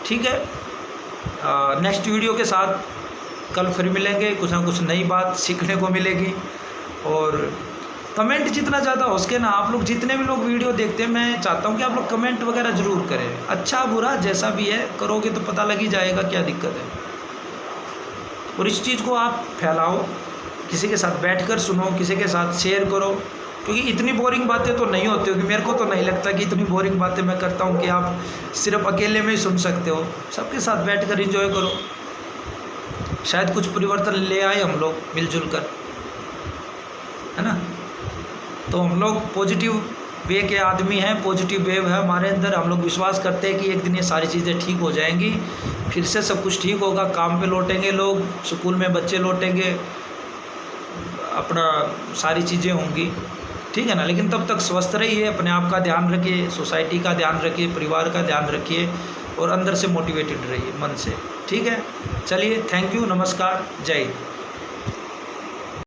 ठीक है। नेक्स्ट वीडियो के साथ कल फिर मिलेंगे, कुछ ना कुछ नई बात सीखने को मिलेगी। और कमेंट जितना ज़्यादा हो सके ना, आप लोग जितने भी लोग वीडियो देखते हैं, मैं चाहता हूँ कि आप लोग कमेंट वगैरह ज़रूर करें। अच्छा बुरा जैसा भी है करोगे तो पता लग ही जाएगा क्या दिक्कत है। और इस चीज़ को आप फैलाओ, किसी के साथ बैठकर सुनो, किसी के साथ शेयर करो, क्योंकि इतनी बोरिंग बातें तो नहीं होती होगी। मेरे को तो नहीं लगता कि इतनी बोरिंग बातें मैं करता हूँ कि आप सिर्फ अकेले में ही सुन सकते हो। सबके साथ बैठकर एंजॉय करो, शायद कुछ परिवर्तन ले आए हम लोग मिलजुल कर, है ना। तो हम लोग पॉजिटिव वे के आदमी हैं, पॉजिटिव वेव है हमारे अंदर। हम लोग विश्वास करते हैं कि एक दिन ये सारी चीज़ें ठीक हो जाएंगी, फिर से सब कुछ ठीक होगा, काम पे लौटेंगे लोग, स्कूल में बच्चे लौटेंगे, अपना सारी चीज़ें होंगी, ठीक है ना। लेकिन तब तक स्वस्थ रहिए, अपने आप का ध्यान रखिए, सोसाइटी का ध्यान रखिए, परिवार का ध्यान रखिए और अंदर से मोटिवेटेड रहिए मन से, ठीक है। चलिए, थैंक यू, नमस्कार, जय हिंद।